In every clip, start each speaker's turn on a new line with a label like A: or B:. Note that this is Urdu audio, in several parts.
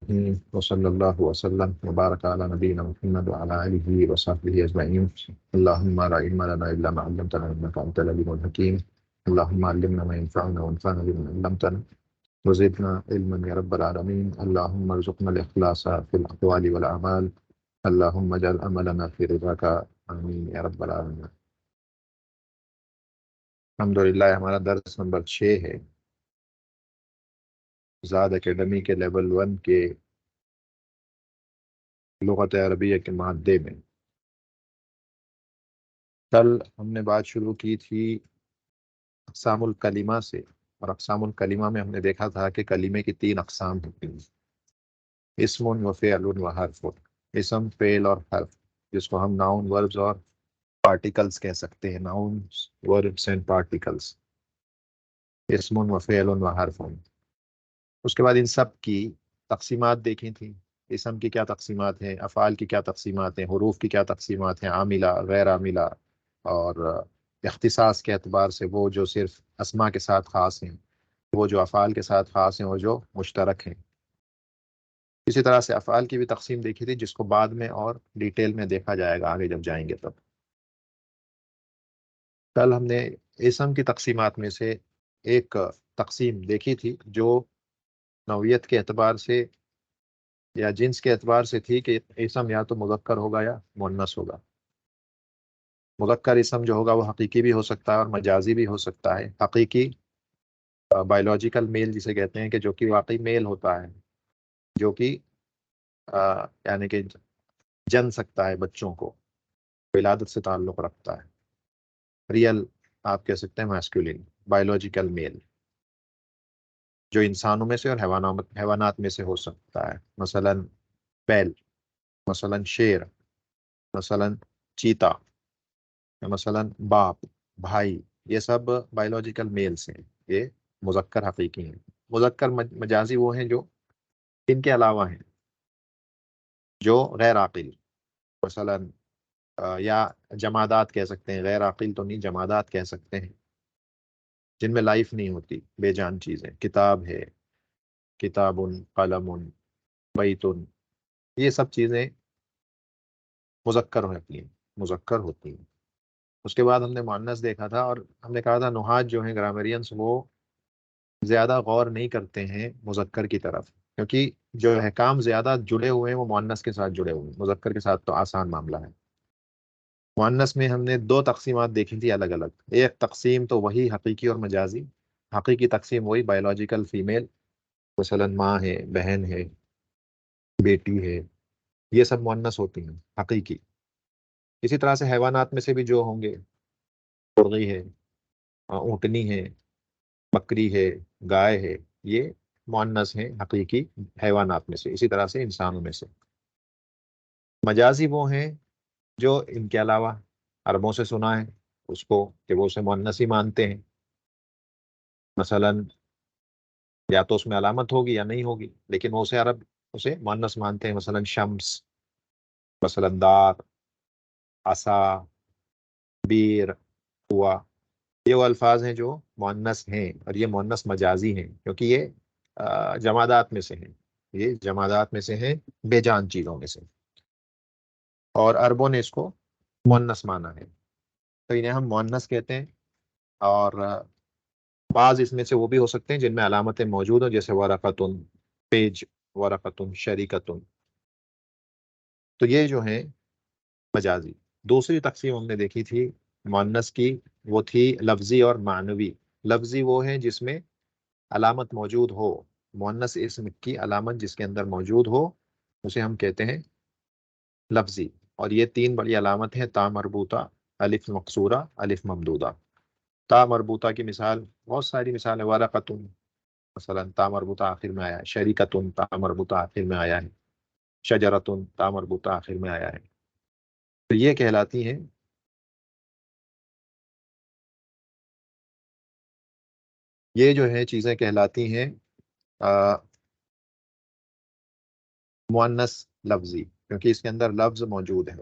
A: وصلی اللہ وسلم وبارک علی نبینا محمد وعلی آلہ وصحبہ اجمعین. اللہم لا علم لنا الا ما علمتنا انک انت العلیم الحکیم. اللہم علمنا ما ينفعنا وانفعنا بما علمتنا وزدنا علما یا رب العالمین. اللہم ارزقنا الاخلاص فی الاقوال والاعمال. اللہم اجعل عملنا فی رضاک. آمین یا رب العالمین. الحمدللہ ہمارا درس نمبر 6 ہے زاد اکیڈمی کے لیول 1 کے لغت عربیہ کے مادے میں. کل ہم نے بات شروع کی تھی اقسام الکلمہ سے، اور اقسام الکلمہ میں ہم نے دیکھا تھا کہ کلمے کی 3 اقسام ہوتی ہیں: اسم و فعل و حرف. اسم، فعل اور حرف، جس کو ہم ناؤن، وربز اور پارٹیکلز کہہ سکتے ہیں. ناؤن، وربز اینڈ پارٹیکلز، اسم و فعل و حرف. اس کے بعد ان سب کی تقسیمات دیکھی تھیں. اسم کی کیا تقسیمات ہیں، افعال کی کیا تقسیمات ہیں، حروف کی کیا تقسیمات ہیں، عاملہ، غیر عاملہ، اور اختصاص کے اعتبار سے وہ جو صرف اسما کے ساتھ خاص ہیں، وہ جو افعال کے ساتھ خاص ہیں، اور جو مشترک ہیں. اسی طرح سے افعال کی بھی تقسیم دیکھی تھی، جس کو بعد میں اور ڈیٹیل میں دیکھا جائے گا آگے جب جائیں گے تب. کل ہم نے اسم کی تقسیمات میں سے ایک تقسیم دیکھی تھی جو نوعیت کے اعتبار سے یا جنس کے اعتبار سے تھی، کہ اسم یا تو مذکر ہوگا یا مؤنث ہوگا. مذکر اسم جو ہوگا وہ حقیقی بھی ہو سکتا ہے اور مجازی بھی ہو سکتا ہے. حقیقی بایولوجیکل میل جسے کہتے ہیں، کہ جو کہ واقعی میل ہوتا ہے، جو کہ یعنی کہ جن سکتا ہے بچوں کو، ولادت سے تعلق رکھتا ہے. ریئل آپ کہہ سکتے ہیں میسکولین بایولوجیکل میل، جو انسانوں میں سے اور حیوانات میں سے ہو سکتا ہے. مثلا بیل، مثلا شیر، مثلا چیتا، مثلا باپ، بھائی. یہ سب بایولوجیکل میلز ہیں، یہ مذکر حقیقی ہیں. مذکر مجازی وہ ہیں جو ان کے علاوہ ہیں، جو غیر عاقل. مثلا یا جمادات کہہ سکتے ہیں، غیر عاقل تو نہیں، جمادات کہہ سکتے ہیں، جن میں لائف نہیں ہوتی، بے جان چیزیں. کتاب ہے، کتاب، قلم، بیت، یہ سب چیزیں مذکر ہوتی ہیں، مذکر ہوتی ہیں. اس کے بعد ہم نے مؤنث دیکھا تھا، اور ہم نے کہا تھا نحات جو ہیں، گرامرینس، وہ زیادہ غور نہیں کرتے ہیں مذکر کی طرف، کیونکہ جو احکام زیادہ جڑے ہوئے ہیں وہ مؤنث کے ساتھ جڑے ہوئے ہیں. مذکر کے ساتھ تو آسان معاملہ ہے. مؤنث میں ہم نے 2 تقسیمات دیکھی تھی الگ الگ. ایک تقسیم تو وہی حقیقی اور مجازی. حقیقی تقسیم وہی بایولوجیکل فیمیل، مثلا ماں ہے، بہن ہے، بیٹی ہے، یہ سب مؤنث ہوتی ہیں حقیقی. اسی طرح سے حیوانات میں سے بھی جو ہوں گے، مرغی ہے، اونٹنی ہے، بکری ہے، گائے ہے، یہ مؤنث ہیں حقیقی حیوانات میں سے. اسی طرح سے انسانوں میں سے. مجازی وہ ہیں جو ان کے علاوہ، عربوں سے سنا ہے اس کو کہ وہ اسے مؤنث ہی مانتے ہیں. مثلا یا تو اس میں علامت ہوگی یا نہیں ہوگی، لیکن وہ اسے عرب اسے مؤنث مانتے ہیں. مثلا شمس، مثلا دار، عصا، بیر، ہوا. یہ وہ الفاظ ہیں جو مؤنث ہیں، اور یہ مؤنث مجازی ہیں، کیونکہ یہ جمادات میں سے ہیں. یہ جمادات میں سے ہیں، بے جان چیزوں میں سے، اور عربوں نے اس کو مؤنث مانا ہے، تو انہیں ہم مؤنث کہتے ہیں. اور بعض اس میں سے وہ بھی ہو سکتے ہیں جن میں علامتیں موجود ہوں، جیسے ورقتن، پیج، ورقتن، شریکتن. تو یہ جو ہیں مجازی. دوسری تقسیم ہم نے دیکھی تھی مؤنث کی، وہ تھی لفظی اور معنوی. لفظی وہ ہیں جس میں علامت موجود ہو، مؤنث اسم کی علامت جس کے اندر موجود ہو، اسے ہم کہتے ہیں لفظی. اور یہ 3 بڑی علامت ہیں: تا مربوطہ، الف مقصورہ، الف ممدودہ. تا مربوطہ کی مثال، بہت ساری مثال ہے. ورقتن، مثلا تا مربوطہ آخر میں آیا ہے. شریکتن، تا مربوطہ آخر میں آیا ہے. شجرتن، تا مربوطہ آخر میں آیا ہے. تو یہ کہلاتی ہیں یہ جو ہے چیزیں کہلاتی ہیں مؤنث لفظی، کیونکہ اس کے اندر لفظ موجود ہے.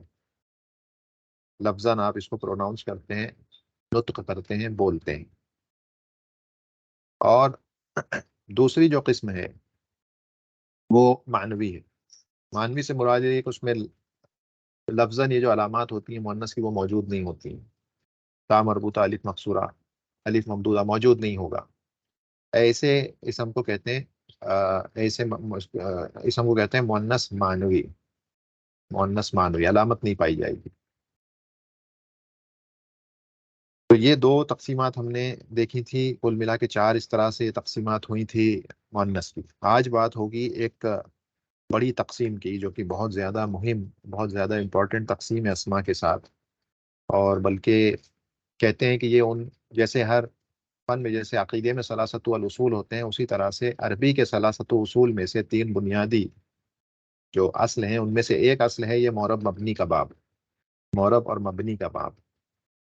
A: لفظاً آپ اس کو پروناؤنس کرتے ہیں، نطق کرتے ہیں، بولتے ہیں. اور دوسری جو قسم ہے وہ معنوی ہے. معنوی سے مراد یہ ہے کہ اس میں لفظاً یہ جو علامات ہوتی ہیں مؤنث کی وہ موجود نہیں ہوتی ہیں. تا مربوطہ، الف مقصورہ، الف ممدودہ موجود نہیں ہوگا. ایسے اسم کو کہتے ہیں اسم کو کہتے ہیں مؤنث معنوی. مؤنث معنوی علامت نہیں پائی جائے گی. تو یہ دو تقسیمات ہم نے دیکھی تھی. کل ملا کے چار اس طرح سے تقسیمات ہوئی تھی مؤنث کی. آج بات ہوگی ایک بڑی تقسیم کی جو کہ بہت زیادہ مہم، بہت زیادہ امپورٹنٹ تقسیم ہے اسما کے ساتھ. اور بلکہ کہتے ہیں کہ یہ ان جیسے ہر فن میں جیسے عقیدے میں ثلاثت الاصول ہوتے ہیں، اسی طرح سے عربی کے ثلاثت اصول میں سے تین بنیادی جو اصل ہیں ان میں سے ایک اصل ہے یہ مورب مبنی کا باب. مورب اور مبنی کا باب.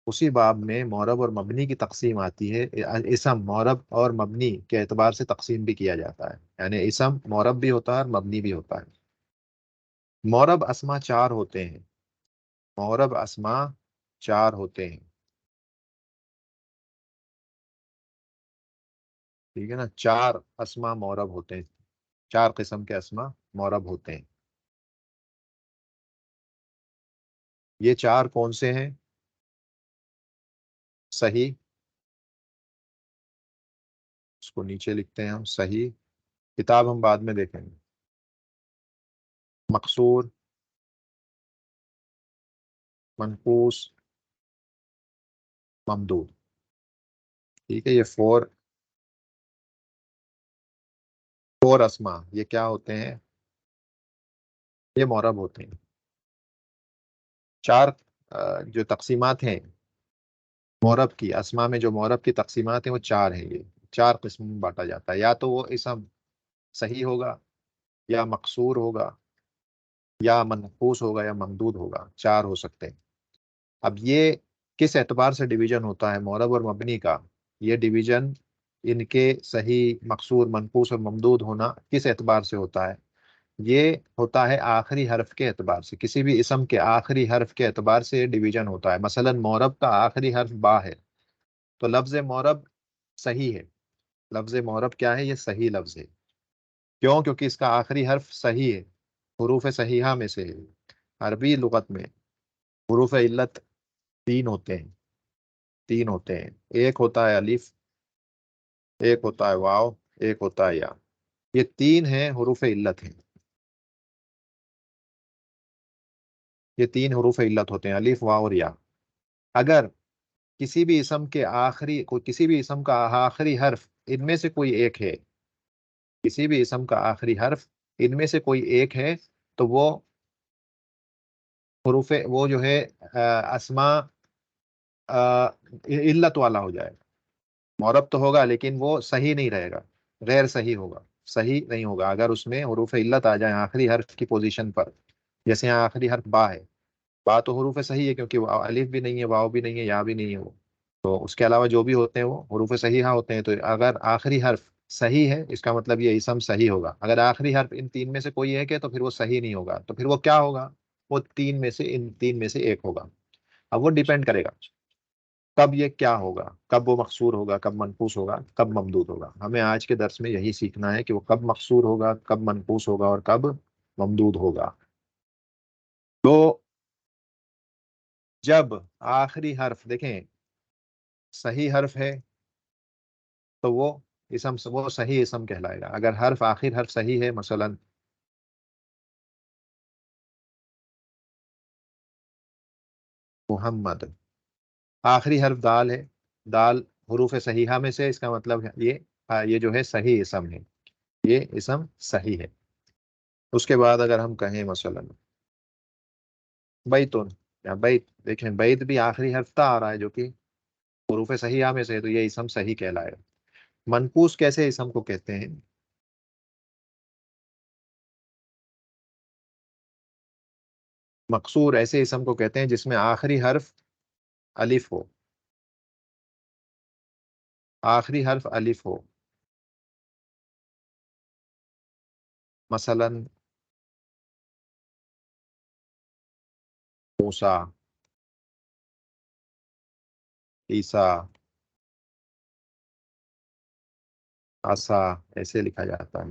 A: اسی باب میں مورب اور مبنی کی تقسیم آتی ہے. اسم مورب اور مبنی کے اعتبار سے تقسیم بھی کیا جاتا ہے. یعنی اسم مورب بھی ہوتا ہے اور مبنی بھی ہوتا ہے. مورب اسما چار ہوتے ہیں. مورب اسما چار ہوتے ہیں. ٹھیک ہے نا. چار اسما مورب ہوتے ہیں. چار قسم کے اسما مورب ہوتے ہیں. یہ چار کون سے ہیں؟ صحیح، اس کو نیچے لکھتے ہیں ہم. صحیح، کتاب ہم بعد میں دیکھیں گے. مقصور، منقوص، ممدود. ٹھیک ہے. یہ فور اسما یہ کیا ہوتے ہیں؟ یہ مورب ہوتے ہیں. چار جو تقسیمات ہیں مورب کی، اسما میں جو مورب کی تقسیمات ہیں وہ چار ہیں. یہ چار قسم میں بانٹا جاتا ہے. یا تو وہ اسم صحیح ہوگا، یا مقصور ہوگا، یا منقوص ہوگا، یا ممدود ہوگا. چار ہو سکتے ہیں. اب یہ کس اعتبار سے ڈویژن ہوتا ہے مورب اور مبنی کا؟ یہ ڈویژن ان کے صحیح، مقصور، منقوص اور ممدود ہونا کس اعتبار سے ہوتا ہے؟ یہ ہوتا ہے آخری حرف کے اعتبار سے. کسی بھی اسم کے آخری حرف کے اعتبار سے ڈویژن ہوتا ہے. مثلا مورب کا آخری حرف با ہے تو لفظ مورب صحیح ہے. لفظ مورب کیا ہے؟ یہ صحیح لفظ ہے. کیوں؟ کیونکہ اس کا آخری حرف صحیح ہے، حروف صحیحہ میں سے ہے. عربی لغت میں حروف علت تین ہوتے ہیں. تین ہوتے ہیں. ایک ہوتا ہے الف، ایک ہوتا ہے واو، ایک ہوتا ہے یا. یہ تین ہیں حروف علت ہیں. یہ تین حروف علت ہوتے ہیں، الف، واو اور یا. اگر کسی بھی اسم کے آخری کسی بھی اسم کا آخری حرف ان میں سے کوئی ایک ہے، کسی بھی اسم کا آخری حرف ان میں سے کوئی ایک ہے تو وہ حروف وہ جو ہے اسما علت والا ہو جائے گا. معرب تو ہوگا لیکن وہ صحیح نہیں رہے گا، غیر صحیح ہوگا. صحیح نہیں ہوگا اگر اس میں حروف علت آ جائیں آخری حرف کی پوزیشن پر. جیسے یہاں آخری حرف با ہے. با تو حروف صحیح ہے کیونکہ وہ الف بھی نہیں ہے، واو بھی نہیں ہے، یا بھی نہیں ہے. وہ تو اس کے علاوہ جو بھی ہوتے ہیں وہ حروف صحیحہ ہوتے ہیں. تو اگر آخری حرف صحیح ہے اس کا مطلب یہ اسم صحیح ہوگا. اگر آخری حرف ان تین میں سے کوئی ایک ہے تو پھر وہ صحیح نہیں ہوگا. تو پھر وہ کیا ہوگا؟ وہ تین میں سے ان تین میں سے ایک ہوگا. اب وہ ڈیپینڈ کرے گا کب یہ کیا ہوگا، کب وہ مقصور ہوگا، کب منقوص ہوگا، کب ممدود ہوگا. ہمیں آج کے درس میں یہی سیکھنا ہے کہ وہ کب مقصور ہوگا، کب منقوص ہوگا اور کب ممدود ہوگا. تو جب آخری حرف دیکھیں صحیح حرف ہے تو وہ اسم، وہ صحیح اسم کہلائے گا. اگر حرف آخر حرف صحیح ہے، مثلا محمد، آخری حرف دال ہے، دال حروف صحیحہ میں سے، اس کا مطلب ہے یہ جو ہے صحیح اسم ہے، یہ اسم صحیح ہے. اس کے بعد اگر ہم کہیں مثلا بیتون یا بیت، دیکھیں بیت بھی آخری حرف تا آ رہا ہے جو کہ حروف صحیحہ میں سے ہے تو یہ اسم صحیح کہلائے گا. منقوص کیسے اسم کو کہتے ہیں؟ مقصور ایسے اسم کو کہتے ہیں جس میں آخری حرف الف ہو. آخری حرف الف ہو. مثلا موسیٰ، عیسیٰ، عصا، ایسے لکھا جاتا ہے.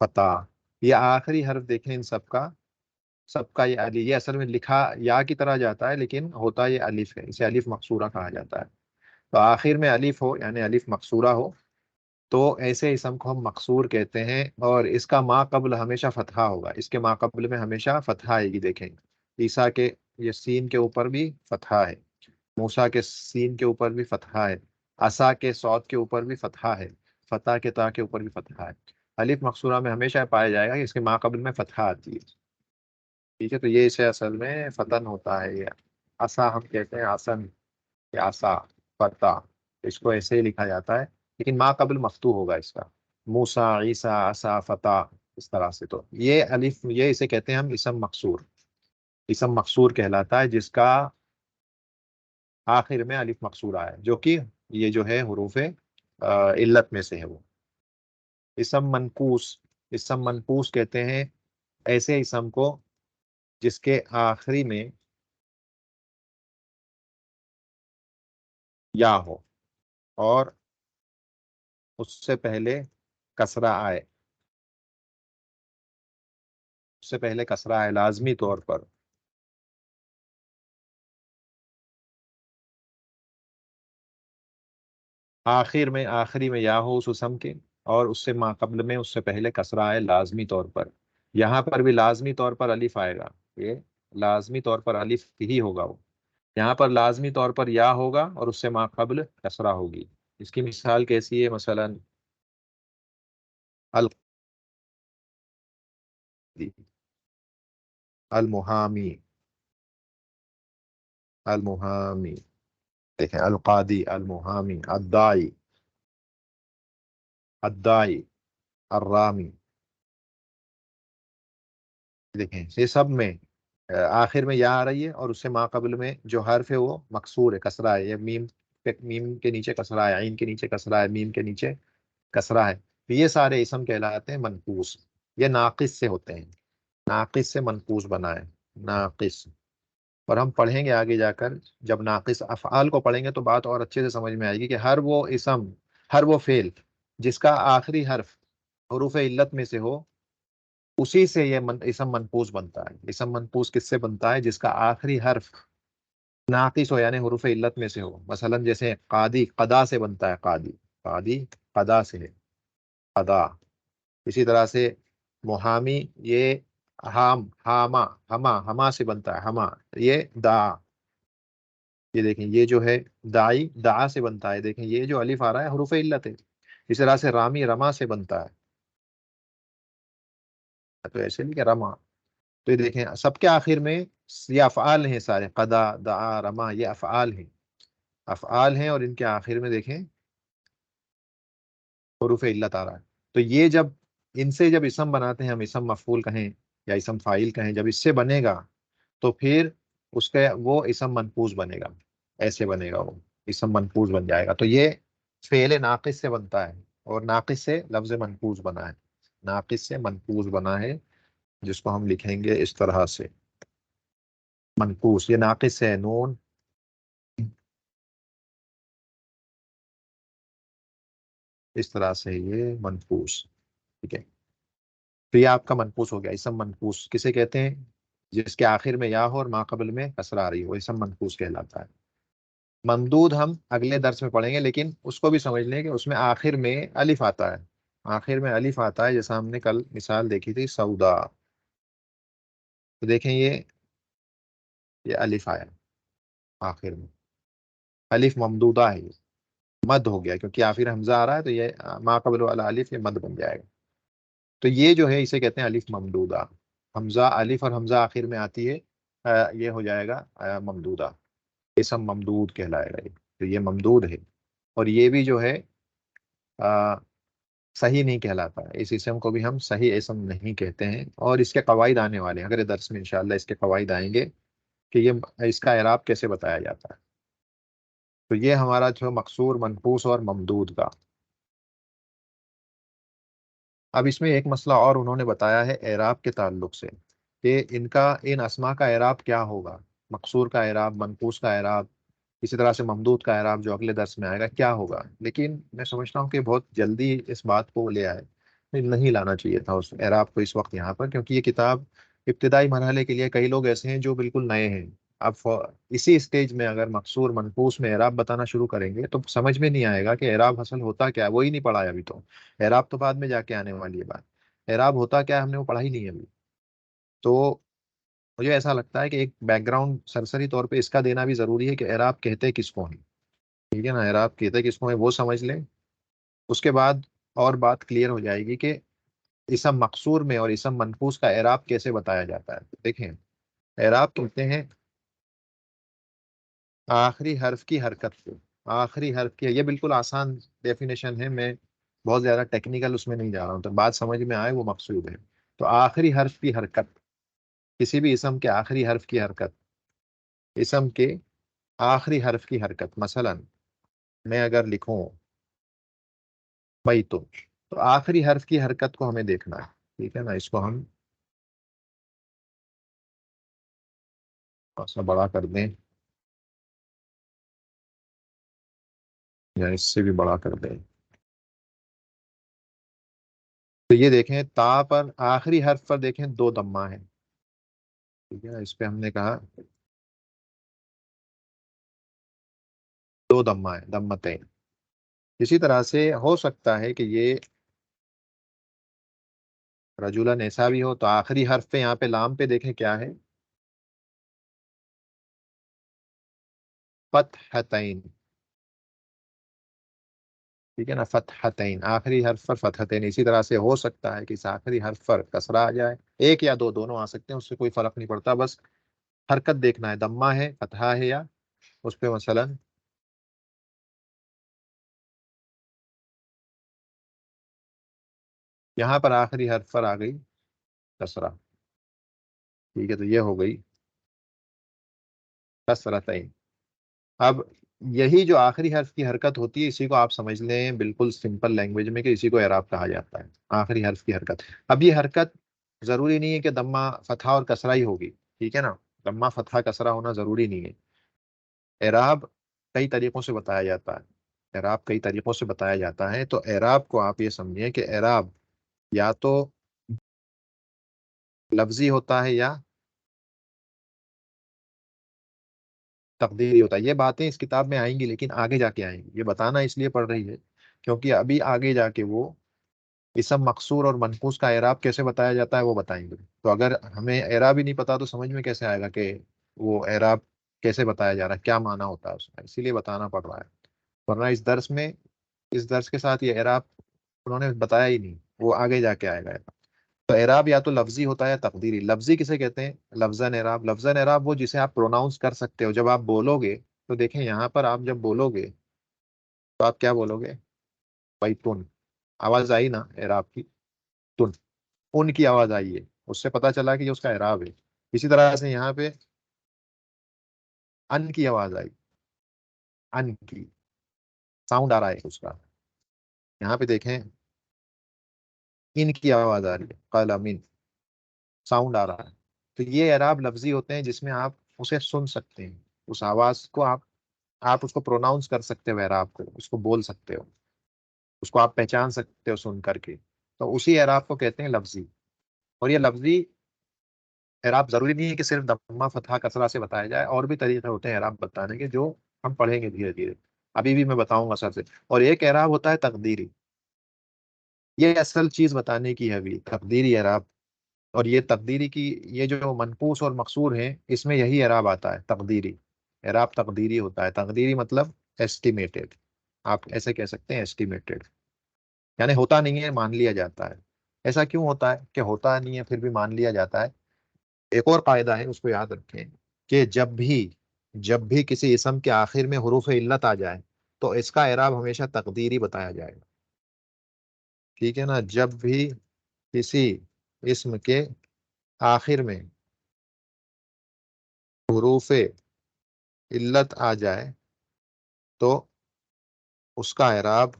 A: فتح، یہ آخری حرف دیکھیں ان سب کا یہ علی، یہ اصل میں لکھا یا کی طرح جاتا ہے لیکن ہوتا یہ الف ہے، اسے الف مقصورہ کہا جاتا ہے۔ تو آخر میں الف ہو یعنی الف مقصورہ ہو تو ایسے اسم کو ہم مقصور کہتے ہیں، اور اس کا ما قبل ہمیشہ فتحہ ہوگا، اس کے ما قبل میں ہمیشہ فتحہ آئے گی۔ دیکھیں عیسیٰ کے یہ سین کے اوپر بھی فتحہ ہے، موسیٰ کے سین کے اوپر بھی فتحہ ہے، عصا کے صاد کے اوپر بھی فتحہ ہے، فتح کے تا کے اوپر بھی فتحہ ہے۔ الف مقصورہ میں ہمیشہ پایا جائے گا کہ اس کے ما قبل میں فتحہ آتی ہے، ٹھیک ہے؟ تو یہ اسے اصل میں فتن ہوتا ہے، یہ عصا ہم کہتے ہیں آسن یا عصا فتح، اس کو ایسے ہی لکھا جاتا ہے لیکن ما قبل مفتوح ہوگا اس کا، موسیٰ عیسیٰ عصا فتح، اس طرح سے۔ تو یہ الف، یہ اسے کہتے ہیں ہم اسم مقصور، اسم مقصور کہلاتا ہے جس کا آخر میں الف مقصورہ ہے، جو کہ یہ جو ہے حروف علت میں سے ہے وہ۔ اسم منقوص، اسم منقوص کہتے ہیں ایسے اسم کو جس کے آخری میں یا ہو اور اس سے پہلے کسرہ آئے، اس سے پہلے کسرہ آئے لازمی طور پر، آخری میں یا ہو اس اسم کے، اور اس سے ما قبل میں اس سے پہلے کسرہ آئے لازمی طور پر۔ یہاں پر بھی لازمی طور پر الف آئے گا، یہ لازمی طور پر الف ہی ہوگا وہ، یہاں پر لازمی طور پر یا ہوگا اور اس سے ما قبل کسرہ ہوگی۔ اس کی مثال کیسی ہے؟ مثلا المحامی، المحامی، دیکھیں القاضی، المحامی، الدائی، الدائی، الرامی، دیکھیں یہ سب میں آخر میں یا آ رہی ہے اور اس سے ما قبل میں جو حرف ہے وہ مکسور ہے، کسرہ ہے، یہ میم کے نیچے کسرہ ہے، عین کے نیچے کسرہ ہے، میم کے نیچے کسرہ ہے، تو یہ سارے اسم کہلاتے ہیں منقوص، یہ ناقص سے ہوتے ہیں، ناقص سے منقوص بنا ہے، ناقص۔ اور ہم پڑھیں گے آگے جا کر، جب ناقص افعال کو پڑھیں گے تو بات اور اچھے سے سمجھ میں آئے گی کہ ہر وہ اسم، ہر وہ فعل جس کا آخری حرف حروف علت میں سے ہو، اسی سے یہ اسم منقوص بنتا ہے۔ اسم منقوص کس سے بنتا ہے؟ جس کا آخری حرف ناقص ہو یعنی حروف علت میں سے ہو، مثلا جیسے قاضی، قدا سے بنتا ہے، قاضی، قاضی قدا سے ہے، قدا۔ اسی طرح سے محامی، یہ حاما، ہما سے بنتا ہے، ہما، یہ دا، یہ دیکھیں یہ جو ہے دائی، دعا سے بنتا ہے، دیکھیں یہ جو الف آ رہا ہے حروف علت ہے۔ اس طرح سے رامی، رما سے بنتا ہے، تو ایسے نہیں کہ رما، تو یہ دیکھیں سب کے آخر میں یہ افعال ہیں سارے، قدا، دعا، رما، یہ افعال ہیں، افعال ہیں، اور ان کے آخر میں دیکھیں حروف علت آ رہا ہے۔ تو یہ جب ان سے جب اسم بناتے ہیں، ہم اسم مفعول کہیں یا اسم فاعل کہیں، جب اس سے بنے گا تو پھر اس کا وہ اسم منقوص بنے گا، ایسے بنے گا وہ اسم منقوص بن جائے گا۔ تو یہ فعل ناقص سے بنتا ہے، اور ناقص سے لفظ منقوص بنا ہے، ناقص سے منقوص بنا ہے، جس کو ہم لکھیں گے اس طرح سے، منقوص، یہ ناقص سے ہے، نون، اس طرح سے یہ منقوص، ٹھیک ہے؟ تو یہ آپ کا منقوص ہو گیا، اسم منقوص کسے کہتے ہیں؟ جس کے آخر میں یا ہو اور ما قبل میں کسرہ آ رہی ہو، وہ اسم منقوص کہلاتا ہے۔ ممدود ہم اگلے درس میں پڑھیں گے، لیکن اس کو بھی سمجھ لیں کہ اس میں آخر میں الف آتا ہے، آخر میں الف آتا ہے، جیسا ہم نے کل مثال دیکھی تھی سودا، تو دیکھیں یہ الف آیا آخر میں، الف ممدودہ ہے، یہ مد ہو گیا کیونکہ آخر حمزہ آ رہا ہے، تو یہ ما قبل والا الف یہ مد بن جائے گا۔ تو یہ جو ہے اسے کہتے ہیں الف ممدودہ، حمزہ، الف اور حمزہ آخر میں آتی ہے، یہ ہو جائے گا ممدودہ، اسم ممدود کہلائے گا یہ، تو یہ ممدود ہے، اور یہ بھی جو ہے صحیح نہیں کہلاتا ہے، اس اسم کو بھی ہم صحیح اسم نہیں کہتے ہیں، اور اس کے قواعد آنے والے ہیں اگلے درس میں انشاءاللہ، اس کے قواعد آئیں گے کہ یہ اس کا اعراب کیسے بتایا جاتا ہے۔ تو یہ ہمارا جو مقصور، منقوص اور ممدود کا۔ اب اس میں ایک مسئلہ اور انہوں نے بتایا ہے اعراب کے تعلق سے، کہ ان اسما کا اعراب کیا ہوگا، مقصور کا اعراب، منقوص کا اعراب، اسی طرح سے ممدود کا اعراب جو اگلے درس میں آئے گا کیا ہوگا، لیکن میں سمجھتا ہوں کہ بہت جلدی اس بات کو لے آئے، نہیں لانا چاہیے تھا اس اعراب کو اس وقت یہاں پر، کیونکہ یہ کتاب ابتدائی مرحلے کے لیے کئی لوگ ایسے ہیں جو بالکل نئے ہیں. اب اسی اسٹیج میں اگر مقصور منقوص میں اعراب بتانا شروع کریں گے تو سمجھ میں نہیں آئے گا کہ اعراب اصل ہوتا کیا ہے، وہی نہیں پڑھا ہے ابھی تو. اعراب تو بعد میں جا کے آنے والی ہے بات. اعراب ہوتا کیا ہے ہم نے وہ پڑھا ہی نہیں ہے ابھی. تو مجھے ایسا لگتا ہے کہ ایک بیک گراؤنڈ سرسری طور پہ اس کا دینا بھی ضروری ہے کہ اعراب کہتے کس کو ہیں. ٹھیک ہے نا، اعراب کہتے کس کو ہیں وہ سمجھ لیں. اس کے بعد اور بات کلیئر ہو جائے گی کہ اسم مقصور میں اور اسم منقوص کا اعراب کیسے بتایا جاتا ہے. دیکھیں، اعراب کہتے ہیں آخری حرف کی حرکت کو. آخری حرف کی، یہ بالکل آسان ڈیفینیشن ہے، میں بہت زیادہ ٹیکنیکل اس میں نہیں جا رہا ہوں، تو بات سمجھ میں آئے وہ مقصود ہے. تو آخری حرف کی حرکت، کسی بھی اسم کے آخری حرف کی حرکت، اسم کے آخری حرف کی حرکت. مثلا میں اگر لکھوں بیتون، تو آخری حرف کی حرکت کو ہمیں دیکھنا ہے. ٹھیک ہے نا، اس کو ہم تھوڑا سا بڑا کر دیں یا اس سے بھی بڑا کر دیں. تو یہ دیکھیں تا پر آخری حرف پر دیکھیں دو دمہ ہیں. ٹھیک ہے نا، اس پہ ہم نے کہا دو دمہ ہیں، دمتیں. اسی طرح سے ہو سکتا ہے کہ یہ رجولن ایسا بھی ہو، تو آخری حرف پہ یہاں پہ لام پہ دیکھیں کیا ہے، فتحتین. ٹھیک ہے نا، فتحتین، آخری حرف پر فتحتین. اسی طرح سے ہو سکتا ہے کہ اس آخری حرف پر کسرہ آ جائے، ایک یا دو، دونوں آ سکتے ہیں، اس سے کوئی فرق نہیں پڑتا، بس حرکت دیکھنا ہے، دمہ ہے، فتحہ ہے، یا اس پہ مثلا یہاں پر آخری حرف پر آ گئی کسرہ. ٹھیک ہے، تو یہ ہو گئی کسرتین. اب یہی جو آخری حرف کی حرکت ہوتی ہے، اسی کو آپ سمجھ لیں بالکل سمپل لینگویج میں کہ اسی کو اعراب کہا جاتا ہے، آخری حرف کی حرکت. اب یہ حرکت ضروری نہیں ہے کہ دمہ فتحہ اور کسرہ ہی ہوگی. ٹھیک ہے نا، دمہ فتحہ کسرہ ہونا ضروری نہیں ہے. اعراب کئی طریقوں سے بتایا جاتا ہے، اعراب کئی طریقوں سے بتایا جاتا ہے. تو اعراب کو آپ یہ سمجھیں کہ اعراب یا تو لفظی ہوتا ہے یا تقدیری ہوتا ہے. یہ باتیں اس کتاب میں آئیں گی لیکن آگے جا کے آئیں گی، یہ بتانا اس لیے پڑھ رہی ہے کیونکہ ابھی آگے جا کے وہ اسم مقصور اور منقوص کا اعراب کیسے بتایا جاتا ہے وہ بتائیں گے. تو اگر ہمیں اعراب ہی نہیں پتا تو سمجھ میں کیسے آئے گا کہ وہ اعراب کیسے بتایا جا رہا ہے، کیا معنی ہوتا ہے اس کا. اسی لیے بتانا پڑ رہا ہے، ورنہ اس درس میں، اس درس کے ساتھ یہ اعراب انہوں نے بتایا ہی نہیں، وہ آگے جا کے آئے گا. تو اعراب یا تو لفظی ہوتا ہے یا تقدیری. لفظی کسے کہتے ہیں؟ لفظاً اعراب. لفظاً اعراب وہ جسے آپ پروناؤنس کر سکتے ہو جب آپ بولو گے. تو دیکھیں یہاں پر آپ جب بولو گے تو آپ کیا بولو گے؟ بھائی تن، آواز آئی نا اعراب کی؟ تن، ان کی آواز آئی ہے، اس سے پتا چلا کہ یہ اس کا اعراب ہے. اسی طرح سے یہاں پہ ان کی آواز آئی، ان کی ساؤنڈ آ رہا ہے اس کا. یہاں پہ دیکھیں ان کی آواز آ رہی ہے، قلم، ساؤنڈ آ رہا ہے. تو یہ اعراب لفظی ہوتے ہیں جس میں آپ اسے سن سکتے ہیں، اس آواز کو آپ اس کو پروناؤنس کر سکتے ہو، اعراب کو اس کو بول سکتے ہو، اس کو آپ پہچان سکتے ہو سن کر کے. تو اسی اعراب کو کہتے ہیں لفظی. اور یہ لفظی اعراب ضروری نہیں ہے کہ صرف دمہ فتحہ کسرہ سے بتایا جائے، اور بھی طریقے ہوتے ہیں اعراب بتانے کے جو ہم پڑھیں گے دھیرے دھیرے، ابھی بھی میں بتاؤں گا سر سے. اور ایک اعراب ہوتا ہے تقدیری، یہ اصل چیز بتانے کی ہے ابھی، تقدیری اعراب. اور یہ تقدیری کی، یہ جو منقوص اور مقصور ہیں اس میں یہی اعراب آتا ہے، تقدیری. اعراب تقدیری ہوتا ہے. تقدیری مطلب ایسٹیمیٹڈ، آپ ایسے کہہ سکتے ہیں ایسٹیمیٹڈ، یعنی ہوتا نہیں ہے مان لیا جاتا ہے. ایسا کیوں ہوتا ہے کہ ہوتا نہیں ہے پھر بھی مان لیا جاتا ہے؟ ایک اور قاعدہ ہے، اس کو یاد رکھیں کہ جب بھی کسی اسم کے آخر میں حروف علت آ جائے تو اس کا اعراب ہمیشہ تقدیری بتایا جائے گا. ٹھیک ہے نا، جب بھی کسی اسم کے آخر میں حروف علت آ جائے تو اس کا اعراب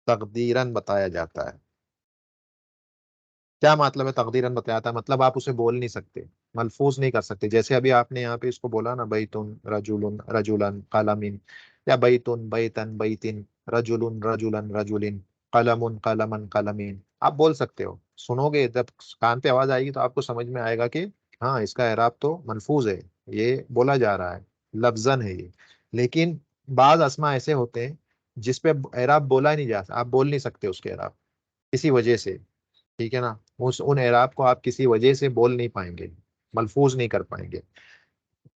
A: تقدیراً بتایا جاتا ہے. کیا مطلب ہے تقدیرن بتایا تھا؟ مطلب آپ اسے بول نہیں سکتے، ملفوظ نہیں کر سکتے. جیسے ابھی آپ نے یہاں پہ اس کو بولا نا، بیتن رجولن رجولن قلمن، یا بیتن بیتن بیتن، رجولن رجولن رجولن، قلم قلمن قلمین. آپ بول سکتے ہو، سنو گے جب کان پہ آواز آئے گی تو آپ کو سمجھ میں آئے گا کہ ہاں اس کا اعراب تو ملفوظ ہے، یہ بولا جا رہا ہے، لفظن ہے یہ. لیکن بعض اسما ایسے ہوتے ہیں جس پہ اعراب بولا ہی نہیں جا سکتا، آپ بول نہیں سکتے اس کے اعراب کسی وجہ سے. ٹھیک ہے نا، ان اعراب کو آپ کسی وجہ سے بول نہیں پائیں گے، ملفوظ نہیں کر پائیں گے.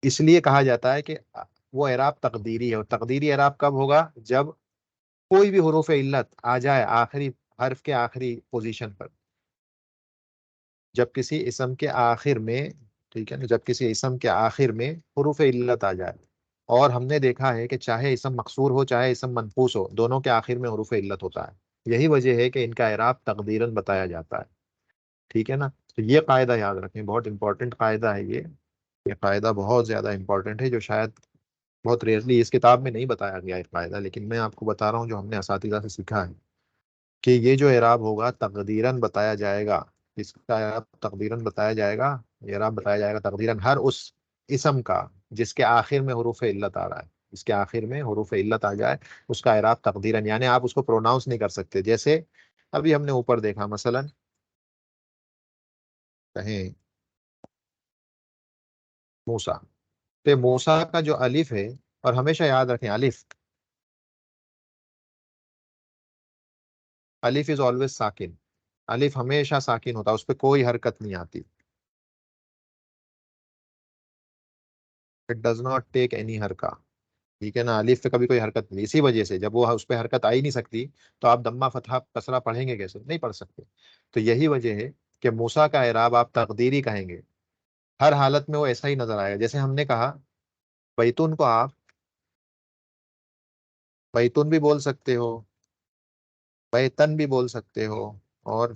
A: اس لیے کہا جاتا ہے کہ وہ اعراب تقدیری ہے. اور تقدیری اعراب کب ہوگا؟ جب کوئی بھی حروف علت آ جائے آخری حرف کے آخری پوزیشن پر. جب کسی اسم کے آخر میں، ٹھیک ہے نا، جب کسی اسم کے آخر میں حروف علت آ جائے. اور ہم نے دیکھا ہے کہ چاہے اسم مقصور ہو چاہے اسم منقوص ہو، دونوں کے آخر میں حروف علت ہوتا ہے. یہی وجہ ہے کہ ان کا اعراب تقدیرن بتایا جاتا ہے. ٹھیک ہے نا. تو یہ قاعدہ یاد رکھیں، بہت امپورٹنٹ قاعدہ ہے یہ قاعدہ بہت زیادہ امپورٹنٹ ہے، جو شاید بہت ریئرلی اس کتاب میں نہیں بتایا گیا ہے قاعدہ، لیکن میں آپ کو بتا رہا ہوں جو ہم نے اساتذہ سے سیکھا ہے. کہ یہ جو اعراب ہوگا تقدیرن بتایا جائے گا. اس کا اعراب تقدیرن بتایا جائے گا. اعراب بتایا جائے گا تقدیرن ہر اس اسم کا جس کے آخر میں حروف علت آ رہا ہے. اس کے آخر میں حروف علت آ جائے، اس کا اعراب تقدیرن، یعنی آپ اس کو پروناؤنس نہیں کر سکتے. جیسے ابھی ہم نے اوپر دیکھا، مثلا کہیں موسا، تو موسا کا جو الف ہے، اور ہمیشہ یاد رکھیں الف، الف از آلویز ساکن. الف ہمیشہ ساکن ہوتا ہے، اس پہ کوئی حرکت نہیں آتی. It does not take any حرکہ. ٹھیک ہے نا، الف پہ کبھی کوئی حرکت نہیں. اسی وجہ سے جب وہ اس پہ حرکت آ ہی نہیں سکتی تو آپ دمہ فتحہ کسرہ پڑھیں گے کیسے؟ نہیں پڑھ سکتے. تو یہی وجہ ہے کہ موسا کا اعراب آپ تقدیری کہیں گے. ہر حالت میں وہ ایسا ہی نظر آئے گا. جیسے ہم نے کہا بیتون کو آپ بیتون بھی بول سکتے ہو، بیتن بھی بول سکتے ہو، اور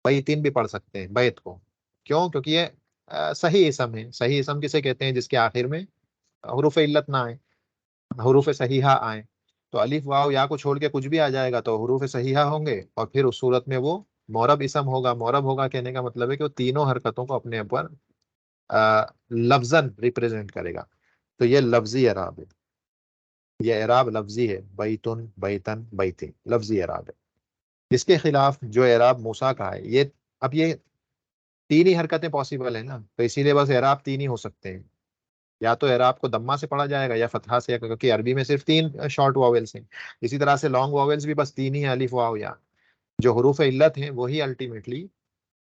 A: بیتین بھی پڑھ سکتے ہیں بیت کو. کیوں؟ کیونکہ یہ صحیح اسم ہے. صحیح اسم کسے کہتے ہیں؟ جس کے آخر میں حروف علت نہ آئے، حروف صحیحہ آئیں. تو الف واو یا کو چھوڑ کے کچھ بھی آ جائے گا تو حروف صحیحہ ہوں گے، اور پھر اس صورت میں وہ مورب اسم ہوگا. مورب ہوگا کہنے کا مطلب ہے کہ وہ تینوں حرکتوں کو اپنے اوپر لفظاً ریپرزینٹ کرے گا. تو یہ لفظی اعراب ہے، یہ اعراب لفظی ہے. بیتن بیتن بیتن لفظی اعراب ہے. اس کے خلاف جو اعراب موسیٰ کا ہے، یہ اب یہ تین ہی حرکتیں پاسبل ہیں نا، تو اسی لیے بس اعراب تین ہی ہو سکتے ہیں. یا تو اعراب کو دمہ سے پڑھا جائے گا یا فتحہ سے، کیونکہ عربی میں صرف تین شارٹ واولس ہیں. اسی طرح سے لانگ واولس بھی بس تین ہی ہیں، الف واو یا. جو حروف علت ہیں وہی الٹیمیٹلی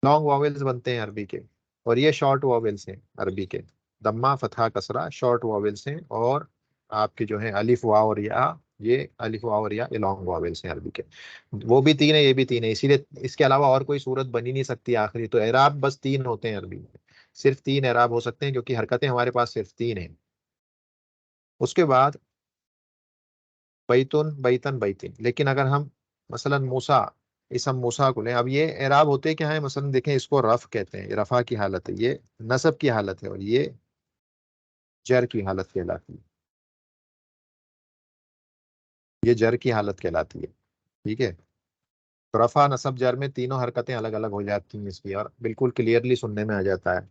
A: لانگ واولس بنتے ہیں عربی کے، اور یہ شارٹ واولس ہیں عربی کے. دمہ فتحہ کسرہ شارٹ واولس ہیں، اور آپ کے جو ہیں الف واو اور یا، یہ الف واو اور یا یہ لانگ واولس ہیں عربی کے. وہ بھی تین ہے، یہ بھی تین ہے. اسی لیے اس کے علاوہ اور کوئی صورت بنی نہیں سکتی آخری. تو اعراب بس تین ہوتے ہیں عربی میں، صرف تین اعراب ہو سکتے ہیں، کیونکہ حرکتیں ہمارے پاس صرف تین ہیں. اس کے بعد بیتن بیتن بیتن. لیکن اگر ہم مثلا موسا، اسم موسا کو لیں، اب یہ اعراب ہوتے کیا ہے؟ مثلا دیکھیں، اس کو رف کہتے ہیں، یہ رفع کی حالت ہے، یہ نصب کی حالت ہے، اور یہ جر کی حالت کہلاتی ہے. یہ جر کی حالت کہلاتی ہے. ٹھیک ہے. تو رفع نصب جر میں تینوں حرکتیں الگ الگ ہو جاتی ہیں اس کی، اور بالکل کلیئرلی سننے میں آ جاتا ہے،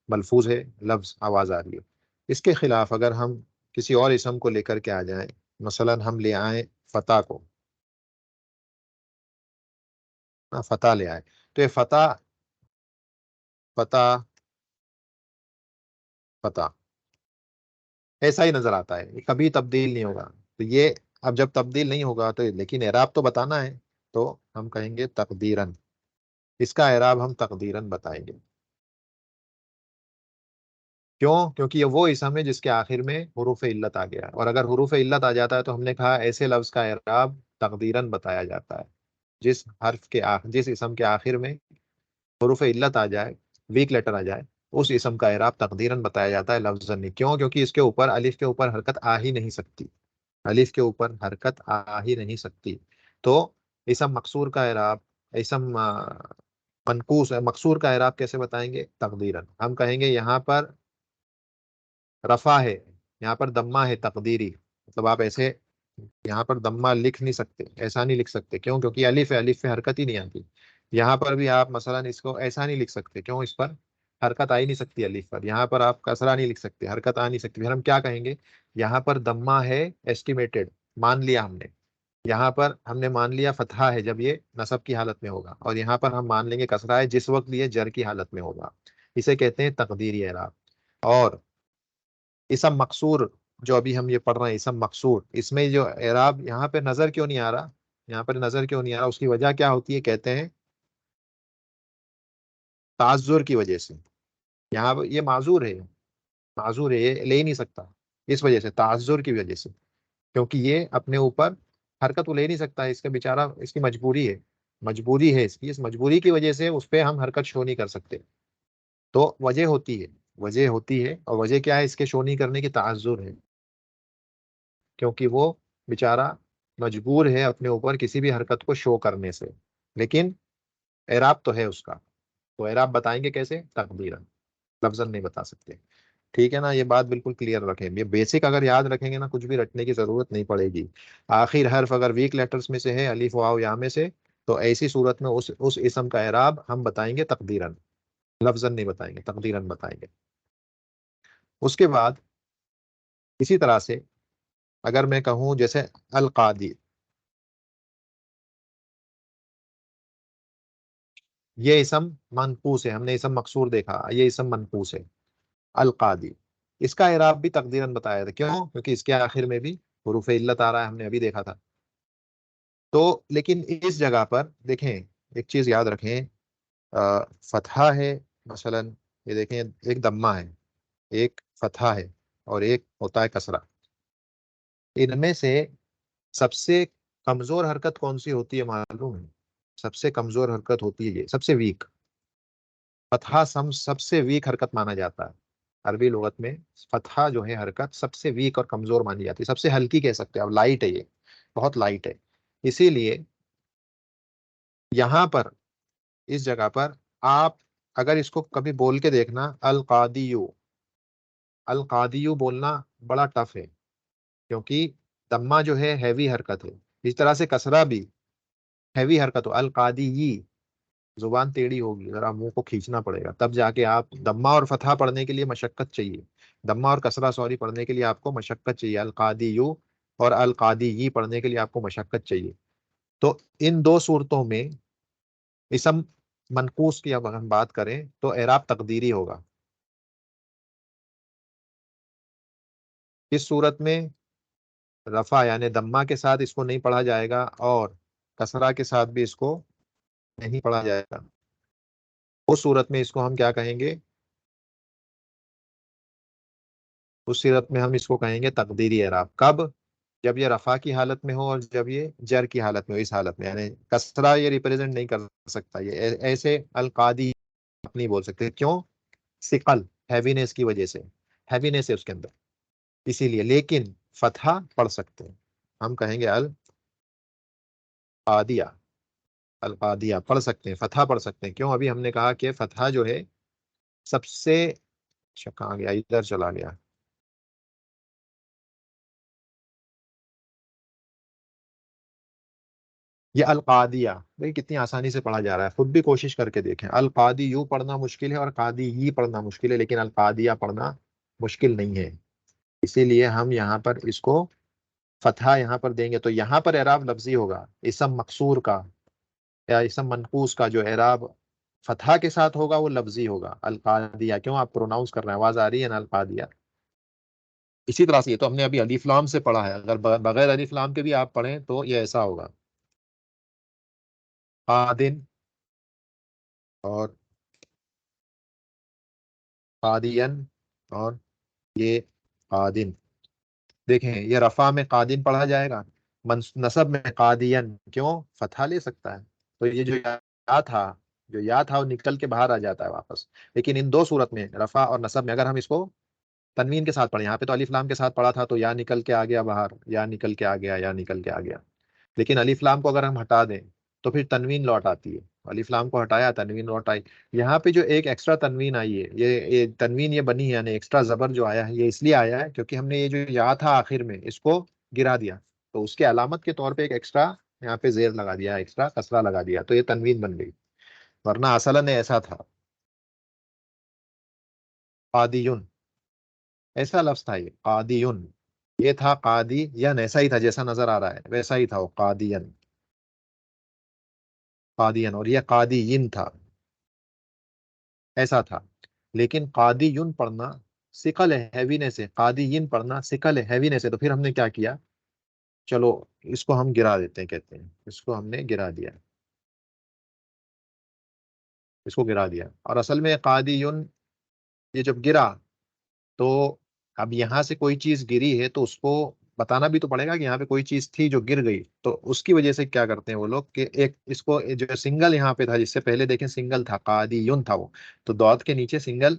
A: ملفوظ ہے، لفظ آواز آ رہی ہے. اس کے خلاف اگر ہم کسی اور اسم کو لے کر کے آ جائیں، مثلا ہم لے آئیں فتح کو، فتح لے آئے، تو یہ فتح فتح فتح ایسا ہی نظر آتا ہے، یہ کبھی تبدیل نہیں ہوگا. تو یہ اب جب تبدیل نہیں ہوگا تو لیکن اعراب تو بتانا ہے، تو ہم کہیں گے تقدیرن. اس کا اعراب ہم تقدیرن بتائیں گے. کیوں؟ کیونکہ یہ وہ اسم ہے جس کے آخر میں حروف علت آ گیا، اور اگر حروف علت آ جاتا ہے تو ہم نے کہا ایسے لفظ کا اعراب تقدیرن بتایا جاتا ہے. جس اسم کے آخر میں حروف علت آ جائے، ویک لیٹر آ جائے، اس اسم کا اعراب تقدیرن بتایا جاتا ہے، لفظاً نہیں. کیوں؟ کیونکہ اس کے اوپر الف کے اوپر حرکت آ ہی نہیں سکتی. الف کے اوپر حرکت آ ہی نہیں سکتی. تو اسم مقصور کا اعراب، اسم منقوص مقصور کا اعراب کیسے بتائیں گے؟ تقدیرن. ہم کہیں گے یہاں پر رفع ہے، یہاں پر دمہ ہے تقدیری. مطلب آپ ایسے یہاں پر دمہ لکھ نہیں سکتے، ایسا نہیں لکھ سکتے. کیوں؟ کیونکہ الف ہے، الف پہ حرکت ہی نہیں آتی. یہاں پر بھی آپ مثلا اس کو ایسا نہیں لکھ سکتے، کیوں؟ اس پر حرکت آ ہی نہیں سکتی الف پر، یہاں پر آپ کسرہ نہیں لکھ سکتے، حرکت آ نہیں سکتی، پھر ہم کیا کہیں گے؟ یہاں پر دمہ ہے ایسٹیمیٹڈ، مان لیا ہم نے، یہاں پر ہم نے مان لیا فتحہ ہے جب یہ نصب کی حالت میں ہوگا، اور یہاں پر ہم مان لیں گے کسرہ ہے جس وقت یہ جر کی حالت میں ہوگا، اسے کہتے ہیں تقدیری اعراب۔ اور اسم مقصور جو ابھی ہم یہ پڑھ رہے ہیں، اسم مقصور، اس میں جو اعراب یہاں پہ نظر کیوں نہیں آ رہا؟ یہاں پر نظر کیوں نہیں آ رہا؟ اس کی وجہ کیا ہوتی ہے؟ کہتے ہیں تعذر کی وجہ سے، یہاں پر یہ معذور ہے، معذور ہے، یہ لے ہی نہیں سکتا، اس وجہ سے، تعذر کی وجہ سے، کیونکہ یہ اپنے اوپر حرکت وہ لے نہیں سکتا ہے، اس کا بیچارہ، اس کی مجبوری ہے، مجبوری ہے اس کی، اس مجبوری کی وجہ سے اس پہ ہم حرکت شو نہیں کر سکتے، تو وجہ ہوتی ہے، وجہ ہوتی ہے، اور وجہ کیا ہے اس کے شو نہیں کرنے کی؟ تعذر ہے، کیونکہ وہ بیچارہ مجبور ہے اپنے اوپر کسی بھی حرکت کو شو کرنے سے، لیکن اعراب تو ہے اس کا، تو اعراب بتائیں گے کیسے؟ تقدیرا، لفظاً نہیں بتا سکتے، ٹھیک ہے نا؟ یہ بات بالکل کلیئر رکھیں، یہ بیسک اگر یاد رکھیں گے نا، کچھ بھی رٹنے کی ضرورت نہیں پڑے گی۔ آخر حرف اگر ویک لیٹرز میں سے ہے، الف واو یا میں سے، تو ایسی صورت میں اس اسم کا اعراب ہم بتائیں گے تقدیرا، لفظاً نہیں بتائیں گے، تقدیرا بتائیں گے۔ اس کے بعد اسی طرح سے اگر میں کہوں جیسے القادی، یہ اسم منقوص ہے، ہم نے اسم مقصور دیکھا، یہ اسم منقوص ہے القادی، اس کا اعراب بھی تقدیرا بتایا تھا، کیوں؟ کیونکہ اس کے آخر میں بھی حروف علت آ رہا ہے، ہم نے ابھی دیکھا تھا۔ تو لیکن اس جگہ پر دیکھیں، ایک چیز یاد رکھیں، فتحہ ہے مثلا، یہ دیکھیں ایک دمہ ہے، ایک فتحہ ہے، اور ایک ہوتا ہے کسرہ، ان میں سے سب سے کمزور حرکت کون سی ہوتی ہے معلوم ہے؟ سب سے کمزور حرکت ہوتی ہے یہ، سب سے ویک فتحہ، سب سے ویک حرکت مانا جاتا ہے عربی لغت میں، فتحہ جو ہے حرکت سب سے ویک اور کمزور مانی جاتی ہے، سب سے ہلکی کہہ سکتے ہیں، اب لائٹ ہے یہ، بہت لائٹ ہے، اسی لیے یہاں پر اس جگہ پر آپ اگر اس کو کبھی بول کے دیکھنا، القادیو، القادیو بولنا بڑا ٹف ہے، کیونکہ دمہ جو ہے ہیوی حرکت ہے، اس طرح سے کسرہ بھی ہیوی حرکت ہو، القادی، زبان ٹیڑھی ہوگی، ذرا منہ کو کھینچنا پڑے گا، تب جا کے آپ دمہ اور فتحہ پڑھنے کے لیے مشقت چاہیے، دمہ اور کسرہ سوری پڑھنے کے لیے آپ کو مشقت چاہیے، القادیو اور القادی پڑھنے کے لیے آپ کو مشقت چاہیے۔ تو ان دو صورتوں میں اسم منقوص کی اب ہم بات کریں تو اعراب تقدیری ہوگا، اس صورت میں رفع یعنی دمہ کے ساتھ اس کو نہیں پڑھا جائے گا، اور کسرہ کے ساتھ بھی اس کو نہیں پڑھا جائے گا، اس صورت میں اس کو ہم کیا کہیں گے؟ اس صورت میں ہم اس کو کہیں گے تقدیری اعراب، کب؟ جب یہ رفع کی حالت میں ہو اور جب یہ جر کی حالت میں ہو، اس حالت میں یعنی کسرہ یہ ریپرزینٹ نہیں کر سکتا، یہ ایسے القادی آپ نہیں بول سکتے، کیوں؟ ثقل، ہیوینس کی وجہ سے، ہیوینس ہے اس کے اندر، اسی لیے، لیکن فتحہ پڑھ سکتے ہیں، ہم کہیں گے القادیہ، القادیہ پڑھ سکتے ہیں، فتحہ پڑھ سکتے ہیں، کیوں؟ ابھی ہم نے کہا کہ فتحہ جو ہے سب سے، اچھا کہاں گیا، ادھر چلا گیا، یہ القادیہ، بھائی کتنی آسانی سے پڑھا جا رہا ہے، خود بھی کوشش کر کے دیکھیں، القادی یوں پڑھنا مشکل ہے اور قادی ہی پڑھنا مشکل ہے، لیکن القادیہ پڑھنا مشکل نہیں ہے، اسی لیے ہم یہاں پر اس کو فتحہ یہاں پر دیں گے، تو یہاں پر اعراب لفظی ہوگا، اسم مقصور کا یا اسم منقوص کا جو اعراب فتحہ کے ساتھ ہوگا وہ لفظی ہوگا، القادیہ، کیوں؟ آپ پروناؤنس کر رہے ہیں، آواز آ رہی ہے نا، القادیہ۔ اسی طرح سے یہ تو ہم نے ابھی الف لام سے پڑھا ہے، اگر بغیر الف لام کے بھی آپ پڑھیں تو یہ ایسا ہوگا، قادن اور قادین اور یہ قادن، دیکھیں یہ رفع میں قادن پڑھا جائے گا، نصب میں قادین، کیوں؟ فتحہ لے سکتا ہے، تو یہ جو یا تھا، جو یا تھا وہ نکل کے باہر آ جاتا ہے واپس، لیکن ان دو صورت میں رفع اور نصب میں اگر ہم اس کو تنوین کے ساتھ پڑھیں، یہاں پہ تو الف لام کے ساتھ پڑھا تھا تو یا نکل کے آ گیا باہر، یا نکل کے آ گیا، یا نکل کے آ گیا، لیکن الف لام کو اگر ہم ہٹا دیں تو پھر تنوین لوٹ آتی ہے، الف لام کو ہٹایا تنوین لوٹ آئی، یہاں پہ جو ایک ایکسٹرا تنوین آئی ہے، یہ تنوین یہ بنی ہے، یعنی ایکسٹرا زبر جو آیا ہے یہ اس لیے آیا ہے کیونکہ ہم نے یہ جو یا تھا آخر میں اس کو گرا دیا، تو اس کے علامت کے طور پہ ایک ایکسٹرا یہاں پہ زیر لگا دیا، ایکسٹرا کسرہ لگا دیا، تو یہ تنوین بن گئی، ورنہ اصلاً ایسا تھا، قادیون ایسا لفظ تھا، یہ قادیون، یہ تھا قادی ین، ایسا ہی تھا جیسا نظر آ رہا ہے ویسا ہی تھا وہ قادین، قادین، اور یہ قادیین تھا، ایسا تھا. لیکن قادیون پڑھنا ثقل ہیوینس سے، قادیین پڑھنا ثقل ہیوینس سے، تو پھر ہم نے کیا کیا، چلو اس کو ہم گرا دیتے ہیں، کہتے ہیں اس کو ہم نے گرا دیا، اس کو گرا دیا. اور اصل میں قادیون یہ جب گرا تو اب یہاں سے کوئی چیز گری ہے تو اس کو بتانا بھی تو پڑے گا کہ یہاں پہ کوئی چیز تھی جو گر گئی، تو اس کی وجہ سے کیا کرتے ہیں وہ لوگ کہ ایک اس کو جو سنگل یہاں پہ تھا، جس سے پہلے دیکھیں سنگل تھا قادیون تھا وہ، تو دعات کے نیچے سنگل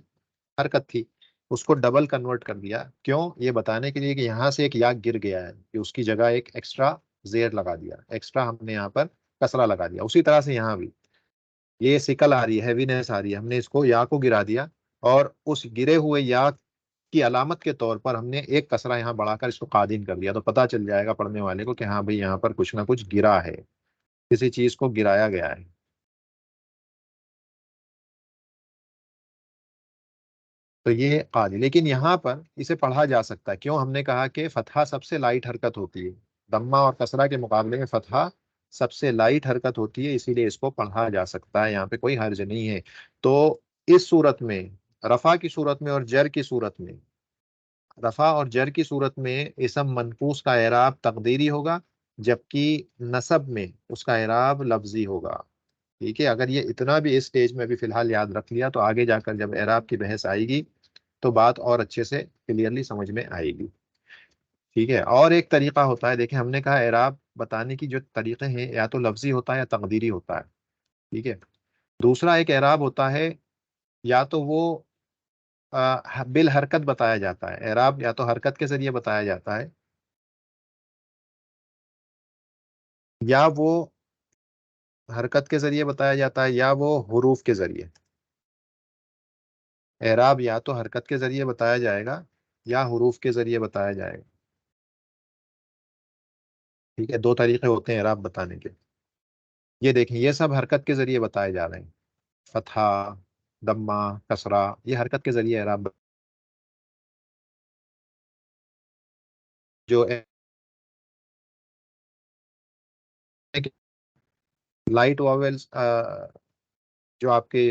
A: حرکت تھی، اس کو ڈبل کنورٹ کر دیا. کیوں؟ یہ بتانے کے لیے کہ یہاں سے ایک یا گر گیا ہے، کہ اس کی جگہ ایک ایکسٹرا زیر لگا دیا، ایکسٹرا ہم نے یہاں پر کسرہ لگا دیا. اسی طرح سے یہاں بھی یہ سکل آ رہی ہے، ہیوینس آ رہی ہے، ہم نے اس کو یا کو گرا دیا، اور اس گرے ہوئے یا کی علامت کے طور پر ہم نے ایک کسرہ یہاں بڑھا کر اس کو قادین کر دیا، تو پتہ چل جائے گا پڑھنے والے کو کہ ہاں بھئی یہاں پر کچھ نہ کچھ گرا ہے، کسی چیز کو گرایا گیا ہے. تو یہ قاضی، لیکن یہاں پر اسے پڑھا جا سکتا ہے. کیوں؟ ہم نے کہا کہ فتحہ سب سے لائٹ حرکت ہوتی ہے، دمہ اور کسرہ کے مقابلے میں فتحہ سب سے لائٹ حرکت ہوتی ہے، اسی لیے اس کو پڑھا جا سکتا ہے، یہاں پہ کوئی حرج نہیں ہے. تو اس صورت میں، رفع کی صورت میں اور جر کی صورت میں، رفع اور جر کی صورت میں اسم منقوص کا اعراب تقدیری ہوگا، جبکہ نصب میں اس کا اعراب لفظی ہوگا. ٹھیک ہے، اگر یہ اتنا بھی اس سٹیج میں بھی فی الحال یاد رکھ لیا تو آگے جا کر جب اعراب کی بحث آئے گی تو بات اور اچھے سے کلیئرلی سمجھ میں آئے گی. ٹھیک ہے، اور ایک طریقہ ہوتا ہے، دیکھیں ہم نے کہا اعراب بتانے کی جو طریقے ہیں یا تو لفظی ہوتا ہے یا تقدیری ہوتا ہے. ٹھیک ہے، دوسرا ایک اعراب ہوتا ہے، یا تو وہ بالحرکت بتایا جاتا ہے، اعراب یا تو حرکت کے ذریعے بتایا جاتا ہے، یا وہ حرکت کے ذریعے بتایا جاتا ہے، یا وہ حروف کے ذریعے. اعراب یا تو حرکت کے ذریعے بتایا جائے گا یا حروف کے ذریعے بتایا جائے گا. ٹھیک ہے، دو طریقے ہوتے ہیں اعراب بتانے کے. یہ دیکھیں یہ سب حرکت کے ذریعے بتائے جا رہے ہیں، فتحہ، دمہ، کسرہ، یہ حرکت کے ذریعے اعراب. جو لائٹ واویلز، جو آپ کے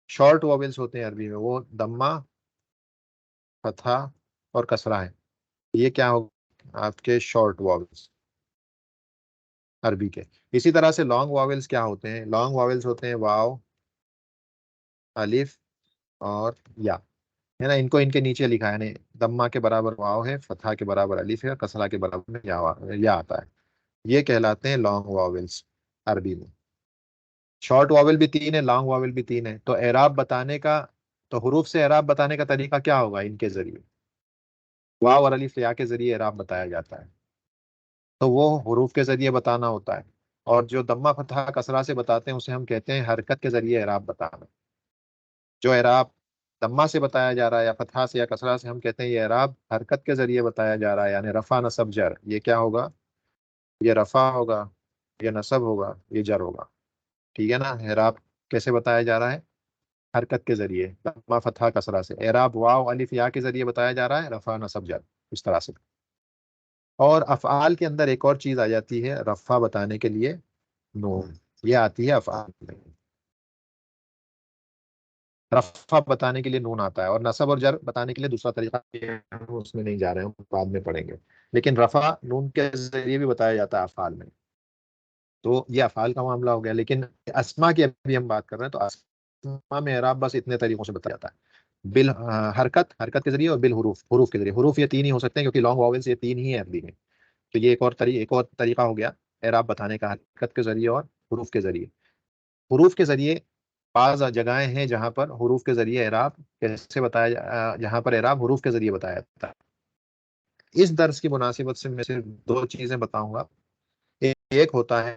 A: شارٹ واویلز ہوتے ہیں عربی میں، وہ دمہ، فتحہ اور کسرہ ہے. یہ کیا ہوگا؟ آپ کے شارٹ واویلز عربی کے. اسی طرح سے لانگ واویلز کیا ہوتے ہیں؟ لانگ واویلز ہوتے ہیں واو، الف اور یا، ہے نا، ان کو ان کے نیچے لکھا ہے، یعنی دمہ کے برابر واو ہے، فتحہ کے برابر الف ہے، اور کسرہ کے برابر میں یا آتا ہے. یہ کہلاتے ہیں لانگ واویلز عربی میں. شارٹ واول بھی تین ہے، لانگ واول بھی تین ہے. تو اعراب بتانے کا، تو حروف سے اعراب بتانے کا طریقہ کیا ہوگا؟ ان کے ذریعے واو اور الف یا کے ذریعے اعراب بتایا جاتا ہے، تو وہ حروف کے ذریعے بتانا ہوتا ہے. اور جو دمہ، فتحہ، کسرہ سے بتاتے ہیں اسے ہم کہتے ہیں حرکت کے ذریعے اعراب بتانا. جو اعراب دمہ سے بتایا جا رہا ہے یا فتحہ سے یا کسرہ سے، ہم کہتے ہیں یہ اعراب حرکت کے ذریعے بتایا جا رہا ہے، یعنی رفع، نصب، جر. یہ کیا ہوگا؟ یہ رفع ہوگا، یہ نصب ہوگا، یہ جر ہوگا. ٹھیک ہے نا. اعراب کیسے بتایا جا رہا ہے؟ حرکت کے ذریعے، دمہ، فتحہ، کسرہ سے. اعراب واو، الف، یا کے ذریعے بتایا جا رہا ہے، رفع، نصب، جر، اس طرح سے. اور افعال کے اندر ایک اور چیز آ جاتی ہے رفع بتانے کے لیے، نون. یہ آتی ہے افعال میں، رفع بتانے کے لیے نون آتا ہے. اور نصب اور جر بتانے کے لیے دوسرا طریقہ ہے، ہم اس میں نہیں جا رہے ہیں، بعد میں پڑھیں گے. لیکن رفع نون کے ذریعے بھی بتایا جاتا ہے افعال میں. تو یہ افعال کا معاملہ ہو گیا. لیکن اسما کی ابھی ہم بات کر رہے ہیں، تو اسما میں اعراب بس اتنے طریقوں سے بتایا جاتا ہے، بال حرکت، حرکت کے ذریعے، اور بالحروف، حروف کے ذریعے. حروف یہ تین ہی ہو سکتے ہیں کیونکہ لانگ واولز یہ تین ہی ہیں عربی میں. تو یہ ایک اور طریقہ ہو گیا اعراب بتانے کا، حرکت کے ذریعے اور حروف کے ذریعے. حروف کے ذریعے بعض جگہیں ہیں جہاں پر حروف کے ذریعے اعراب کیسے بتایا جہاں پر اعراب حروف کے ذریعے بتایا جاتا ہے. اس درس کی مناسبت سے میں صرف دو چیزیں بتاؤں گا. ایک ہوتا ہے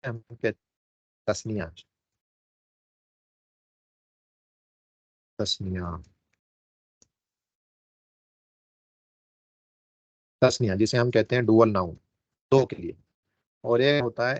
A: ہم کہتے ہیں تسنیہ. تسنیہ، تسنیہ جسے ہم کہتے ہیں ڈوول ناؤن، دو کے لیے. اور ایک ہوتا ہے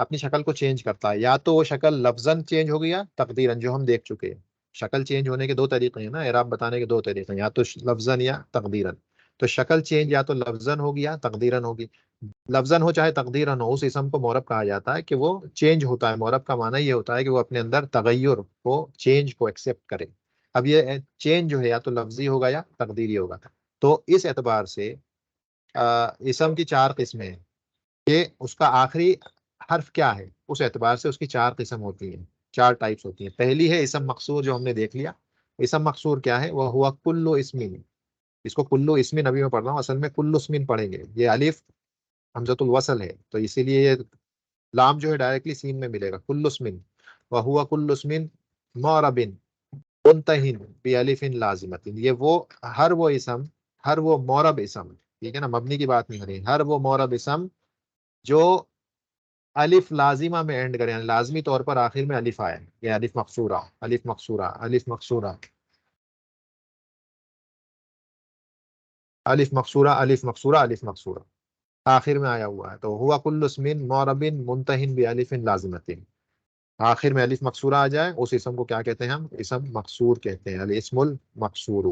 A: اپنی شکل کو چینج کرتا ہے. یا تو وہ شکل لفظاً چینج ہو گیا تقدیراً، جو ہم دیکھ چکے ہیں. شکل چینج ہونے کے دو طریقے ہیں نا، اعراب بتانے کے دو طریقے ہیں، یا تو لفظاً یا تقدیراً. تو شکل چینج یا تو لفظاً ہوگی یا تقدیراً ہوگی. لفظاً ہو چاہے تقدیراً ہو، اس اسم کو مورب کہا جاتا ہے کہ وہ چینج ہوتا ہے. مورب کا معنی یہ ہوتا ہے کہ وہ اپنے اندر تغیر کو، چینج کو ایکسیپٹ کرے. اب یہ چینج جو ہے یا تو لفظی ہوگا یا تقدیری ہوگا. تو اس اعتبار سے اسم کی چار قسمیں ہیں کہ اس کا آخری حرف کیا ہے، اس اعتبار سے اس کی چار قسم ہوتی ہیں، چار ٹائپس ہوتی ہیں. پہلی ہے اسم مقصور، جو ہم نے دیکھ لیا. اسم مقصور کیا ہے؟ وہ ہوا کلو اسمن. اس کو کلو اسمن ابھی میں پڑھ رہا ہوں، اصل میں کلو اسمن پڑھیں گے. یہ الف حمزۃ الوصل ہے، تو اسی لیے یہ لام جو ہے ڈائریکٹلی سین میں ملے گا. کلو اسمن وہ ہوا کلو اسمن معربن منتہن بالف لازمت. یہ وہ ہر وہ اسم، ہر وہ معرب اسم، ٹھیک ہے نا، مبنی کی بات نہیں ہو رہی، ہر وہ معرب اسم جو الف لازمہ میں اینڈ کرے، یعنی لازمی طور پر آخر میں الف آئے. یہ الف مقصورہ، الف مقصورہ، الف مقصورہ، الف مقصورہ، الف مقصورہ، الف مقصورہ آخر میں آیا ہوا ہے. تو ہوا کل اسم معرب منتہن بالف لازمت. آخر میں الف مقصورہ آ جائے، اس اسم کو کیا کہتے ہیں؟ ہم اسم مقصور کہتے ہیں، الاسم المقصور.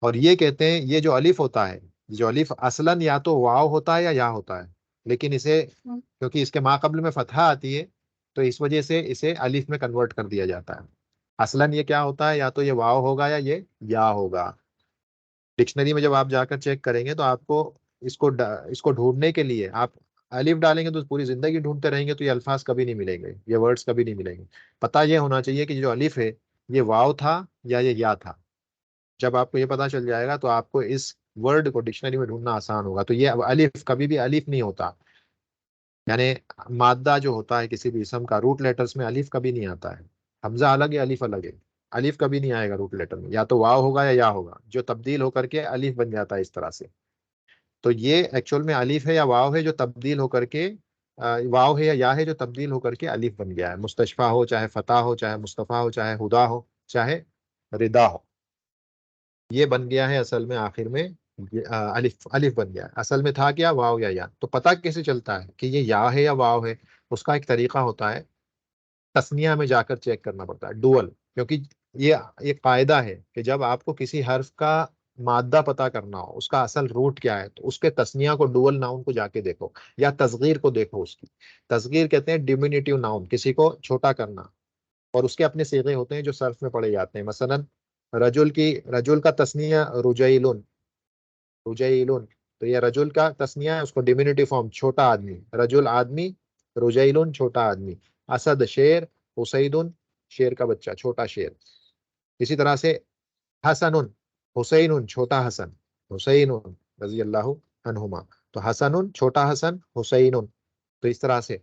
A: اور یہ کہتے ہیں یہ جو الف ہوتا ہے، جو الف اصلاً یا تو واو ہوتا ہے یا ہوتا ہے، لیکن اسے کیونکہ اس کے ما قبل میں فتحہ آتی ہے، تو اس وجہ سے اسے الف میں کنورٹ کر دیا جاتا ہے. اصلاً یہ کیا ہوتا ہے؟ یا تو یہ واو ہوگا یا یہ یا ہوگا. ڈکشنری میں جب آپ جا کر چیک کریں گے تو آپ کو اس کو ڈھونڈنے کے لیے آپ الف ڈالیں گے تو پوری زندگی ڈھونڈتے رہیں گے تو یہ الفاظ کبھی نہیں ملیں گے، یہ ورڈز کبھی نہیں ملیں گے. پتہ یہ ہونا چاہیے کہ جو الف ہے یہ واو تھا یا یہ یا تھا. جب آپ کو یہ پتا چل جائے گا تو آپ کو اس ورڈ کو ڈکشنری میں ڈھونڈنا آسان ہوگا. تو یہ الف کبھی بھی الف نہیں ہوتا، یعنی مادہ جو ہوتا ہے کسی بھی اسم کا، روٹ لیٹرز میں الف کبھی نہیں آتا ہے. حمزہ الگ ہے، الف الگ ہے. الف کبھی نہیں آئے گا روٹ لیٹر میں، یا تو واو ہوگا یا ہوگا، جو تبدیل ہو کر کے الف بن جاتا ہے اس طرح سے. تو یہ ایکچوئل میں الف ہے یا واو ہے جو تبدیل ہو کر کے واو ہے یا ہے جو تبدیل ہو کر کے الف بن گیا ہے. مستشفیٰ ہو، چاہے فتح ہو، چاہے مصطفیٰ ہو، چاہے ہدا ہو، چاہے ردا ہو، یہ بن گیا ہے اصل میں آخر میں الف. الف بن گیا ہے، اصل میں تھا کیا؟ واو یا. تو پتہ کیسے چلتا ہے کہ یہ یا ہے یا واو ہے؟ اس کا ایک طریقہ ہوتا ہے، تسنیہ میں جا کر چیک کرنا پڑتا ہے، ڈوول. کیونکہ یہ ایک قاعدہ ہے کہ جب آپ کو کسی حرف کا مادہ پتا کرنا ہو، اس کا اصل روٹ کیا ہے، تو اس کے تسنیہ کو، ڈوول ناؤن کو جا کے دیکھو، یا تصغیر کو دیکھو. اس کی تصغیر کہتے ہیں ڈیمینیٹیو ناؤن، کسی کو چھوٹا کرنا. اور اس کے اپنے صیغے ہوتے ہیں جو صرف میں پڑھے جاتے ہیں. مثلا رجل کا تسنیہ رجیلن، رجیلن. تو یہ رجل کا تسنیہ ہے، اس کو ڈیمینیٹیو فارم چھوٹا آدمی، رجل آدمی، رجیلن چھوٹا آدمی. اسد شیر، حسین شیر کا بچہ، چھوٹا شیر. اسی طرح سے حسن، حسین چھوٹا حسن، حسین رضی اللہ عنہما. تو حسن چھوٹا حسن، حسین. تو اس طرح سے.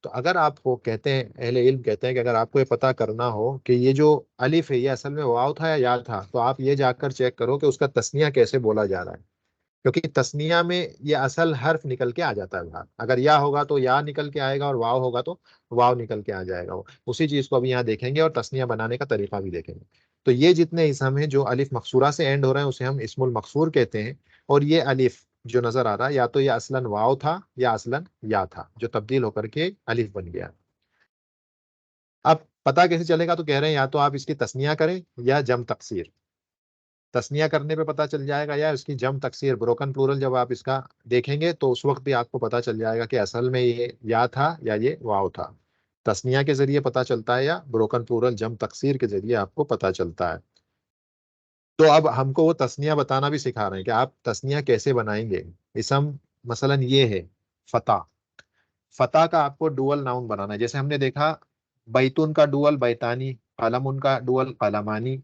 A: تو اگر آپ کو کہتے ہیں، اہل علم کہتے ہیں کہ اگر آپ کو یہ پتا کرنا ہو کہ یہ جو الف ہے یہ اصل میں واو تھا یا تھا، تو آپ یہ جا کر چیک کرو کہ اس کا تسنیہ کیسے بولا جا رہا ہے. کیونکہ تسنیہ میں یہ اصل حرف نکل کے آ جاتا ہے باہر. اگر یا ہوگا تو یا نکل کے آئے گا، اور واو ہوگا تو واو نکل کے آ جائے گا. اسی چیز کو ابھی یہاں دیکھیں گے، اور تسنیہ بنانے کا طریقہ بھی دیکھیں گے. تو یہ جتنے اسم ہیں جو الف مقصورہ سے اینڈ ہو رہے ہیں اسے ہم اسم المقصور کہتے ہیں. اور یہ الف جو نظر آ رہا ہے یا تو یہ اصلاً واو تھا یا اصلاً یا تھا، جو تبدیل ہو کر کے الف بن گیا. اب پتا کیسے چلے گا؟ تو کہہ رہے ہیں یا تو آپ اس کی تسنیہ کریں یا جم تقسیر. تسنیہ کرنے پہ پتا چل جائے گا، یا اس کی جم تقسیر، بروکن پلورل جب آپ اس کا دیکھیں گے تو اس وقت بھی آپ کو پتا چل جائے گا کہ اصل میں یہ یا تھا یا یہ واو تھا. تسنیہ کے ذریعے پتا چلتا ہے یا بروکن پلورل جم تقسیر کے ذریعے آپ کو پتا چلتا ہے. تو اب ہم کو وہ تسنیہ بتانا بھی سکھا رہے ہیں کہ آپ تسنیہ کیسے بنائیں گے. اسم مثلا یہ ہے فتح. فتح کا آپ کو ڈوول ناؤن بنانا ہے. جیسے ہم نے دیکھا بیتون کا ڈوول بیتانی، قلم کا ڈوول قلمانی.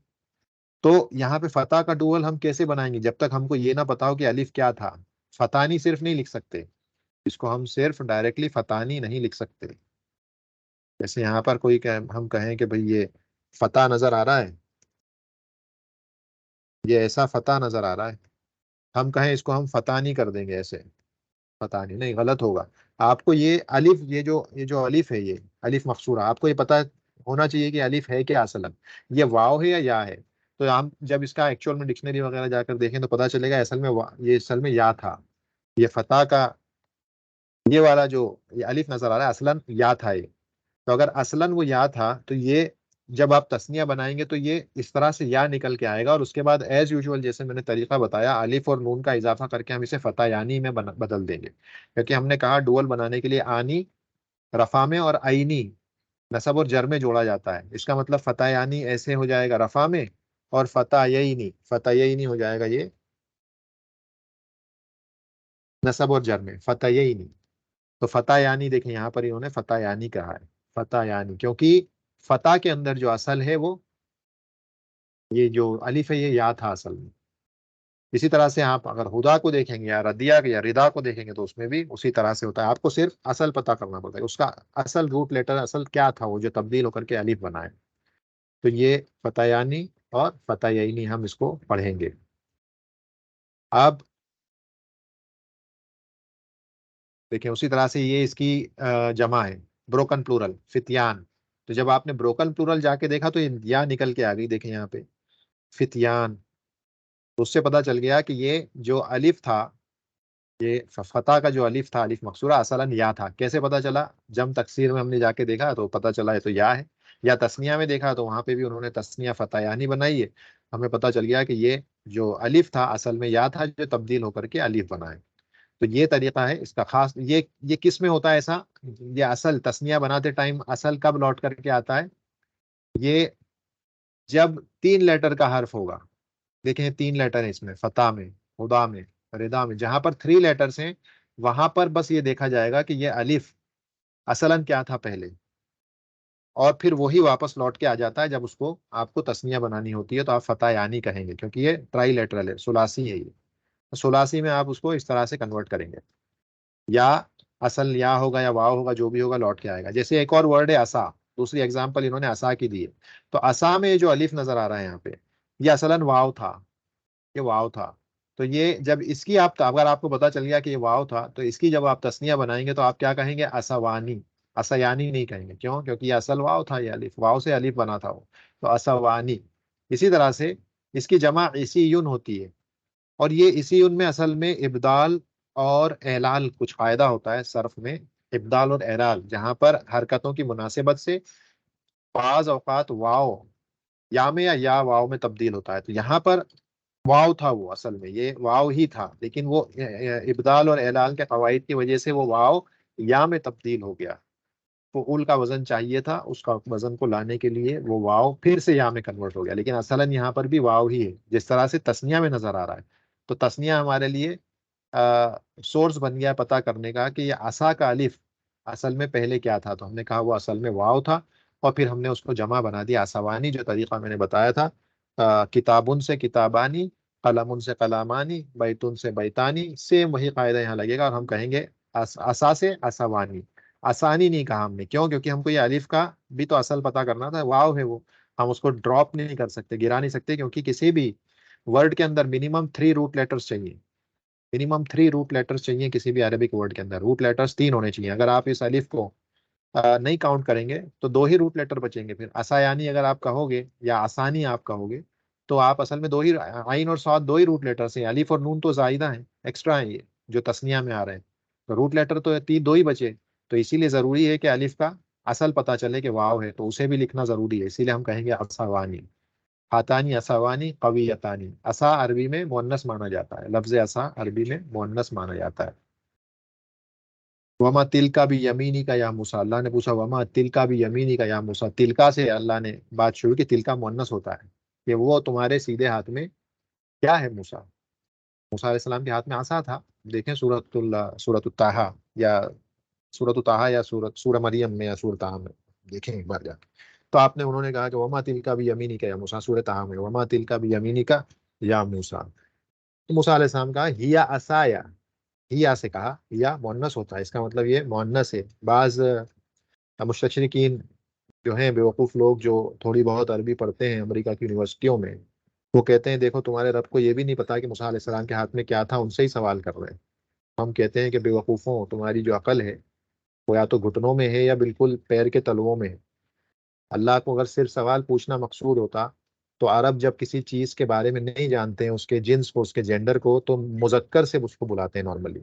A: تو یہاں پہ فتح کا ڈوول ہم کیسے بنائیں گے جب تک ہم کو یہ نہ پتا ہو کہ الف کیا تھا. فتانی صرف نہیں لکھ سکتے، اس کو ہم صرف ڈائریکٹلی فتانی نہیں لکھ سکتے. جیسے یہاں پر کوئی ہم کہیں کہ بھئی یہ فتح نظر آ رہا ہے، یہ ایسا فتح نظر آ رہا ہے، ہم کہیں اس کو ہم فتح نہیں کر دیں گے ایسے. فتح نہیں، نہیں، غلط ہوگا. آپ کو یہ الف، یہ جو الف ہے، یہ الف مقصورہ، آپ کو یہ پتا ہونا چاہیے کہ الف ہے کیا اصلا، یہ واو ہے یا ہے. تو ہم جب اس کا ایکچوئل میں ڈکشنری وغیرہ جا کر دیکھیں تو پتا چلے گا اصل میں یہ اصل میں یا تھا. یہ فتح کا یہ والا جو یہ الف نظر آ رہا ہے اصلاً یا تھا یہ. تو اگر اصلاً وہ یا تھا تو یہ جب آپ تسنیہ بنائیں گے تو یہ اس طرح سے یا نکل کے آئے گا, اور اس کے بعد ایز یوزول جیسے میں نے طریقہ بتایا الف اور نون کا اضافہ کر کے ہم اسے فتح یانی میں بدل دیں گے, کیونکہ ہم نے کہا ڈوول بنانے کے لیے آنی رفع میں اور آئینی نصب اور جر میں جوڑا جاتا ہے. اس کا مطلب فتح یعنی ایسے ہو جائے گا رفع میں, اور فتح یعنی ہو جائے گا یہ نصب اور جر میں فتح یعنی. تو فتح یعنی دیکھیں یہاں پر انہوں نے فتح یعنی کہا ہے, فتح یعنی کیونکہ فتح کے اندر جو اصل ہے وہ یہ جو الف ہے یہ یا تھا اصل میں. اسی طرح سے آپ اگر ہدا کو دیکھیں گے یا ردیا یا ردا کو دیکھیں گے تو اس میں بھی اسی طرح سے ہوتا ہے. آپ کو صرف اصل پتہ کرنا پڑتا ہے اس کا اصل روٹ لیٹر اصل کیا تھا وہ جو تبدیل ہو کر کے الف بنا ہے. تو یہ فتح یعنی اور فتح یعنی ہم اس کو پڑھیں گے. اب دیکھیں اسی طرح سے یہ اس کی جمع ہے بروکن پلورل فتیان. تو جب آپ نے بروکن پلورل جا کے دیکھا تو یہ یا نکل کے آ گئی, دیکھیں یہاں پہ فتیان. تو اس سے پتا چل گیا کہ یہ جو الف تھا یہ فتح کا جو الف تھا الف مقصورہ اصلاً یا تھا. کیسے پتا چلا؟ جم تکسیر میں ہم نے جا کے دیکھا تو پتا چلا یہ تو یا ہے. یا تسنیہ میں دیکھا تو وہاں پہ بھی انہوں نے تسنیہ فتح یعنی بنائی ہے. ہمیں پتا چل گیا کہ یہ جو الف تھا اصل میں یا تھا جو تبدیل ہو کر کے الف بنا ہے. تو یہ طریقہ ہے اس کا خاص. یہ کس میں ہوتا ہے ایسا؟ یہ اصل تسنیہ بناتے ٹائم اصل کب لوٹ کر کے آتا ہے؟ یہ جب 3 لیٹر کا حرف ہوگا. دیکھیں 3 لیٹر ہیں اس میں, فتح میں, ہدا میں, ردا میں. جہاں پر 3 لیٹرز ہیں وہاں پر بس یہ دیکھا جائے گا کہ یہ الف اصلاً کیا تھا پہلے, اور پھر وہی واپس لوٹ کے آ جاتا ہے جب اس کو آپ کو تسنیہ بنانی ہوتی ہے تو آپ فتح یعنی کہیں گے, کیونکہ یہ ٹرائی لیٹرل ہے, ثلاثی ہے. یہ ثلاثی میں آپ اس کو اس طرح سے کنورٹ کریں گے, یا اصل یا ہوگا یا واو ہوگا جو بھی ہوگا لوٹ کے آئے گا. جیسے ایک اور ورڈ ہے اسا, دوسری ایگزامپل انہوں نے اسا کی دی ہے. تو اسا میں جو الف نظر آ رہا ہے یہاں پہ یہ اصلاً واو تھا, یہ واو تھا. تو یہ جب اس کی آپ اگر آپ کو پتا چل گیا کہ یہ واو تھا تو اس کی جب آپ تسنیہ بنائیں گے تو آپ کیا کہیں گے؟ اسوانی. اسیانی نہیں کہیں گے. کیوں؟ کیونکہ یہ اصل واو تھا, یہ الف واو سے الف بنا تھا وہ, تو اسوانی. اسی طرح سے اس کی جمع اسی یون ہوتی ہے, اور یہ اسی یون میں اصل میں ابدال اور اعلال کچھ قاعدہ ہوتا ہے صرف میں. ابدال اور اعلال جہاں پر حرکتوں کی مناسبت سے بعض اوقات واو یا میں یا واو میں تبدیل ہوتا ہے. تو یہاں پر واو تھا وہ اصل میں, یہ واو ہی تھا, لیکن وہ ابدال اور اعلال کے قواعد کی وجہ سے وہ واو یا میں تبدیل ہو گیا. فعول کا وزن چاہیے تھا, اس کا وزن کو لانے کے لیے وہ واو پھر سے یا میں کنورٹ ہو گیا, لیکن اصلاً یہاں پر بھی واو ہی ہے جس طرح سے تسنیہ میں نظر آ رہا ہے. تو تسنیہ ہمارے لیے سورس بن گیا پتا کرنے کا کہ یہ عصا کا الف اصل میں پہلے کیا تھا. تو ہم نے کہا وہ اصل میں واو تھا, اور پھر ہم نے اس کو جمع بنا دیا اسوانی, جو طریقہ میں نے بتایا تھا. کتابن سے کتابانی, قلم سے قلامانی, بیتن سے بیتانی, سیم وہی قاعدہ یہاں لگے گا, اور ہم کہیں گے اسا سے اسوانی. آسانی نہیں کہا ہم نے, کیوں؟ کیونکہ ہم کو یہ الف کا بھی تو اصل پتا کرنا تھا, واو ہے وہ, ہم اس کو ڈراپ نہیں کر سکتے, گرا نہیں سکتے, کیونکہ کسی بھی ورڈ کے اندر منیمم 3 روٹ لیٹرز چاہیے. منیمم 3 روٹ لیٹرز چاہیے کسی بھی عربک ورڈ کے اندر. روٹ لیٹرز 3 ہونے چاہیے. اگر آپ اس الف کو نہیں کاؤنٹ کریں گے تو 2 ہی روٹ لیٹر بچیں گے. پھر اسایانی اگر آپ کہو گے یا آسانی آپ کہو گے تو آپ اصل میں عین اور صاد 2 ہی روٹ لیٹرز ہیں. الف اور نون تو زائدہ ہیں, ایکسٹرا ہیں, یہ جو تسنیہ میں آ رہے ہیں. تو روٹ لیٹر تو 2 ہی بچے. تو اسی لیے ضروری ہے کہ الف کا اصل پتا چلے کہ واو ہے, تو اسے بھی لکھنا ضروری ہے. اسی لیے ہم کہیں گے اسوانی, ہاتانی, اسوانی, قویتانی. اسا عربی میں مؤنث مانا جاتا ہے, لفظ اسا عربی میں مؤنث مانا جاتا ہے. وما تلکا بھی یمینی کا یا موسیٰ, اللہ نے پوچھا وما تلکا بھی یمینی کا یا موسیٰ. تلکا سے اللہ نے بات شروع کی, تلکا مؤنث ہوتا ہے کہ وہ تمہارے سیدھے ہاتھ میں کیا ہے موسیٰ. موسیٰ علیہ السلام کے ہاتھ میں عصا تھا. دیکھیں سورۃ الطٰہٰ یا سورہ مریم میں یا سورۃ طٰہٰ میں دیکھیں ایک بار جا کے. تو انہوں نے کہا کہ وما تلکا بھی یمینی کا یا موسیٰ. سورۃ طٰہٰ میں وما تلکا بھی یمینی کا یا موسیٰ. تو موسیٰ علیہ السلام کہا ہیا عصایا, ہیا سے کہا, ہیا مؤنث ہوتا ہے, اس کا مطلب یہ مؤنث ہے. بعض مستشرقین جو ہیں بیوقوف لوگ جو تھوڑی بہت عربی پڑھتے ہیں امریکہ کی یونیورسٹیوں میں, وہ کہتے ہیں دیکھو تمہارے رب کو یہ بھی نہیں پتا کہ موسیٰ علیہ السلام کے ہاتھ میں کیا تھا, ان سے ہی سوال کر رہے ہیں. ہم کہتے ہیں کہ بیوقوفوں, تمہاری جو عقل ہے وہ یا تو گھٹنوں میں ہے یا بالکل پیر کے تلووں میں ہے. اللہ کو اگر صرف سوال پوچھنا مقصود ہوتا تو عرب جب کسی چیز کے بارے میں نہیں جانتے ہیں, اس کے جنس کو, اس کے جینڈر کو, تو مذکر سے اس کو بلاتے ہیں نارملی.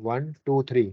A: 1 2 3,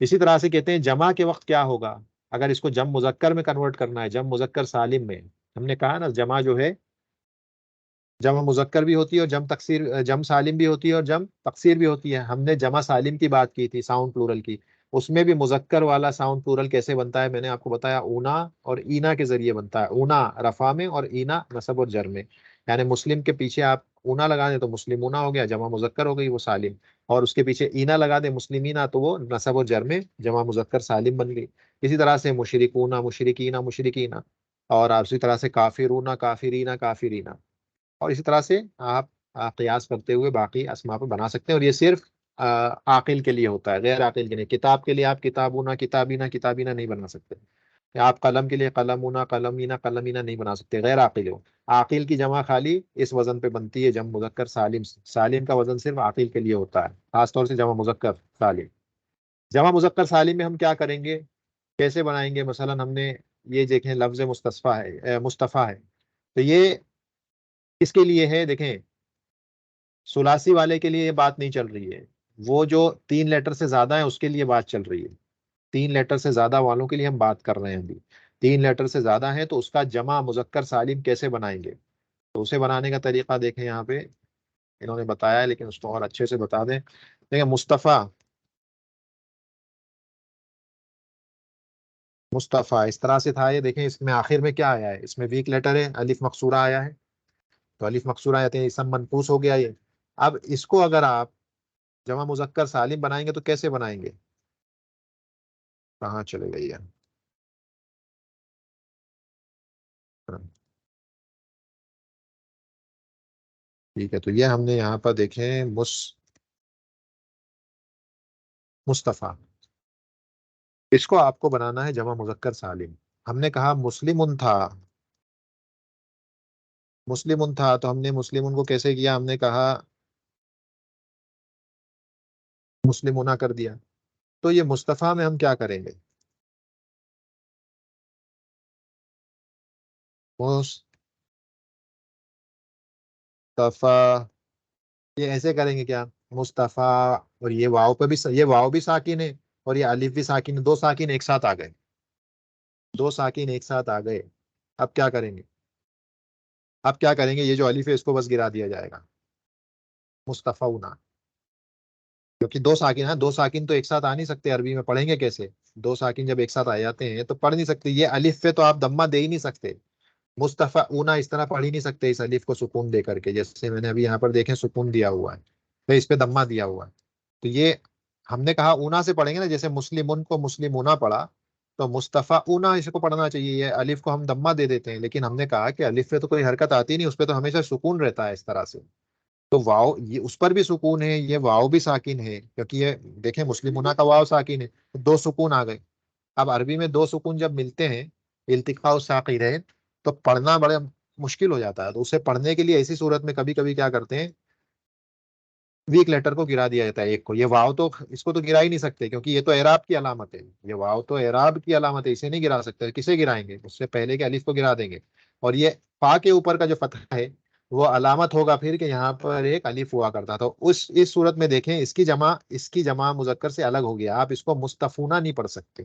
A: اسی طرح سے کہتے ہیں جمع کے وقت کیا ہوگا، اگر اس کو جم مذکر میں کنورٹ کرنا ہے، جم مذکر سالم میں، ہم نے کہا نا جمع جو ہے جمع مذکر بھی ہوتی ہے اور جم تکسیر، جم سالم بھی ہوتی ہے اور جم تکسیر بھی ہوتی ہے. ہم نے جمع سالم کی بات کی تھی، ساؤنڈ پلورل کی. اس میں بھی مذکر والا ساؤنڈ پلورل کیسے بنتا ہے، میں نے آپ کو بتایا اونا اور اینا کے ذریعے بنتا ہے. اونا رفع میں اور اینا نصب اور جر میں. یعنی مسلم کے پیچھے آپ اونا لگا دیں تو مسلم اونا ہو گیا، جمع مذکر ہو گئی وہ سالم. اور اس کے پیچھے اینا لگا دیں مسلمینہ تو وہ نصب اور جر میں جمع مذکر سالم بن گئی. اسی طرح سے مشرکونا مشرکینہ مشرکینہ، اور اسی طرح سے کافرونا کافرینہ کافرینہ. اور اسی طرح سے آپ قیاس کرتے ہوئے باقی اسما پہ بنا سکتے ہیں. اور یہ صرف عاقل کے لیے ہوتا ہے، غیر عاقل کے نہیں. کتاب کے لیے آپ کتابونا کتابینہ کتابینہ نہیں بنا سکتے. یا آپ قلم کے لیے قلمونا قلمینہ قلمینہ نہیں بنا سکتے، غیر عاقل ہو. عاقل کی جمع خالی اس وزن پہ بنتی ہے، جمع مذکر سالم. سالم کا وزن صرف عاقل کے لیے ہوتا ہے، خاص طور سے جمع مذکر سالم. جمع مذکر سالم میں ہم کیا کریں گے، کیسے بنائیں گے؟ مثلا ہم نے یہ دیکھیں لفظ مصطفیٰ ہے، مصطفیٰ ہے، تو یہ کس کے لیے ہے؟ دیکھیں ثلاثی والے کے لیے یہ بات نہیں چل رہی ہے، وہ جو 3 لیٹر سے زیادہ ہے اس کے لیے بات چل رہی ہے. 3 لیٹر سے زیادہ والوں کے لیے ہم بات کر رہے ہیں ابھی. 3 لیٹر سے زیادہ ہے تو اس کا جمع مذکر سالم کیسے بنائیں گے؟ تو اسے بنانے کا طریقہ دیکھیں، یہاں پہ انہوں نے بتایا ہے لیکن اس کو اور اچھے سے بتا دیں. دیکھیں مصطفیٰ، مصطفیٰ اس طرح سے تھا. یہ دیکھیں اس میں آخر میں کیا آیا ہے، اس میں ویک لیٹر ہے، الف مقصورہ آیا ہے. تو الف مقصورہ آتے ہیں، اسم منقوص ہو گیا یہ. اب اس کو اگر آپ جمع مذکر سالم بنائیں گے تو کیسے بنائیں گے؟ کہاں چلے گئی ہے؟ ٹھیک ہے، تو یہ ہم نے یہاں پر دیکھیں مصطفیٰ، اس کو آپ کو بنانا ہے جمع مذکر سالم. ہم نے کہا مسلم تھا، مسلم تھا، تو ہم نے مسلم کو کیسے کیا؟ ہم نے کہا مسلمون کر دیا. تو یہ مصطفیٰ میں ہم کیا کریں گے؟ مصطفیٰ، یہ ایسے کریں گے کیا؟ مصطفیٰ، اور یہ واؤ پہ بھی، یہ واؤ بھی ساکن ہے اور یہ الف بھی ساکن ہے. دو ساکن ایک ساتھ آ گئے، دو ساکن ایک ساتھ آ گئے. اب کیا کریں گے؟ اب کیا کریں گے؟ یہ جو الف ہے اس کو بس گرا دیا جائے گا، مصطفیٰ. کیونکہ دو ساکن ہیں، دو ساکن تو ایک ساتھ آ نہیں سکتے، عربی میں پڑھیں گے کیسے؟ دو ساکن جب ایک ساتھ آ جاتے ہیں تو پڑھ نہیں سکتے. یہ الف پہ تو آپ دمہ دے ہی نہیں سکتے. مصطفیٰ اونا اس طرح پڑھ ہی نہیں سکتے اس الف کو سکون دے کر کے، جیسے میں نے ابھی یہاں پر دیکھیں سکون دیا ہوا ہے تو اس پہ دمہ دیا ہوا ہے. تو یہ ہم نے کہا اونا سے پڑھیں گے نا، جیسے مسلمون کو مسلم اونا پڑھا تو مصطفیٰ اونا اس کو پڑھنا چاہیے. یہ الف کو ہم دمہ دے دیتے ہیں، لیکن ہم نے کہا کہ الف پہ تو کوئی حرکت آتی نہیں، اس پہ تو ہمیشہ سکون رہتا ہے اس طرح سے. تو واؤ یہ اس پر بھی سکون ہے، یہ واؤ بھی ساکن ہے کیونکہ یہ دیکھیں مسلمونہ کا واؤ ساکن ہے، تو دو سکون آ گئے. اب عربی میں دو سکون جب ملتے ہیں التقاء الساقین تو پڑھنا بڑے مشکل ہو جاتا ہے. تو اسے پڑھنے کے لیے ایسی صورت میں کبھی کبھی کیا کرتے ہیں، ویک لیٹر کو گرا دیا جاتا ہے ایک کو. یہ واؤ تو اس کو تو گرا ہی نہیں سکتے کیونکہ یہ تو اعراب کی علامت ہے، یہ واؤ تو اعراب کی علامت ہے، اسے نہیں گرا سکتے. کسے گرائیں گے؟ اس سے پہلے کے الف کو گرا دیں گے. اور یہ فا کے اوپر کا جو فتح ہے وہ علامت ہوگا پھر کہ یہاں پر ایک الف ہوا کرتا. تو اس صورت میں دیکھیں اس کی جمع مذکر سے الگ ہو گیا. آپ اس کو مستفونہ نہیں پڑھ سکتے،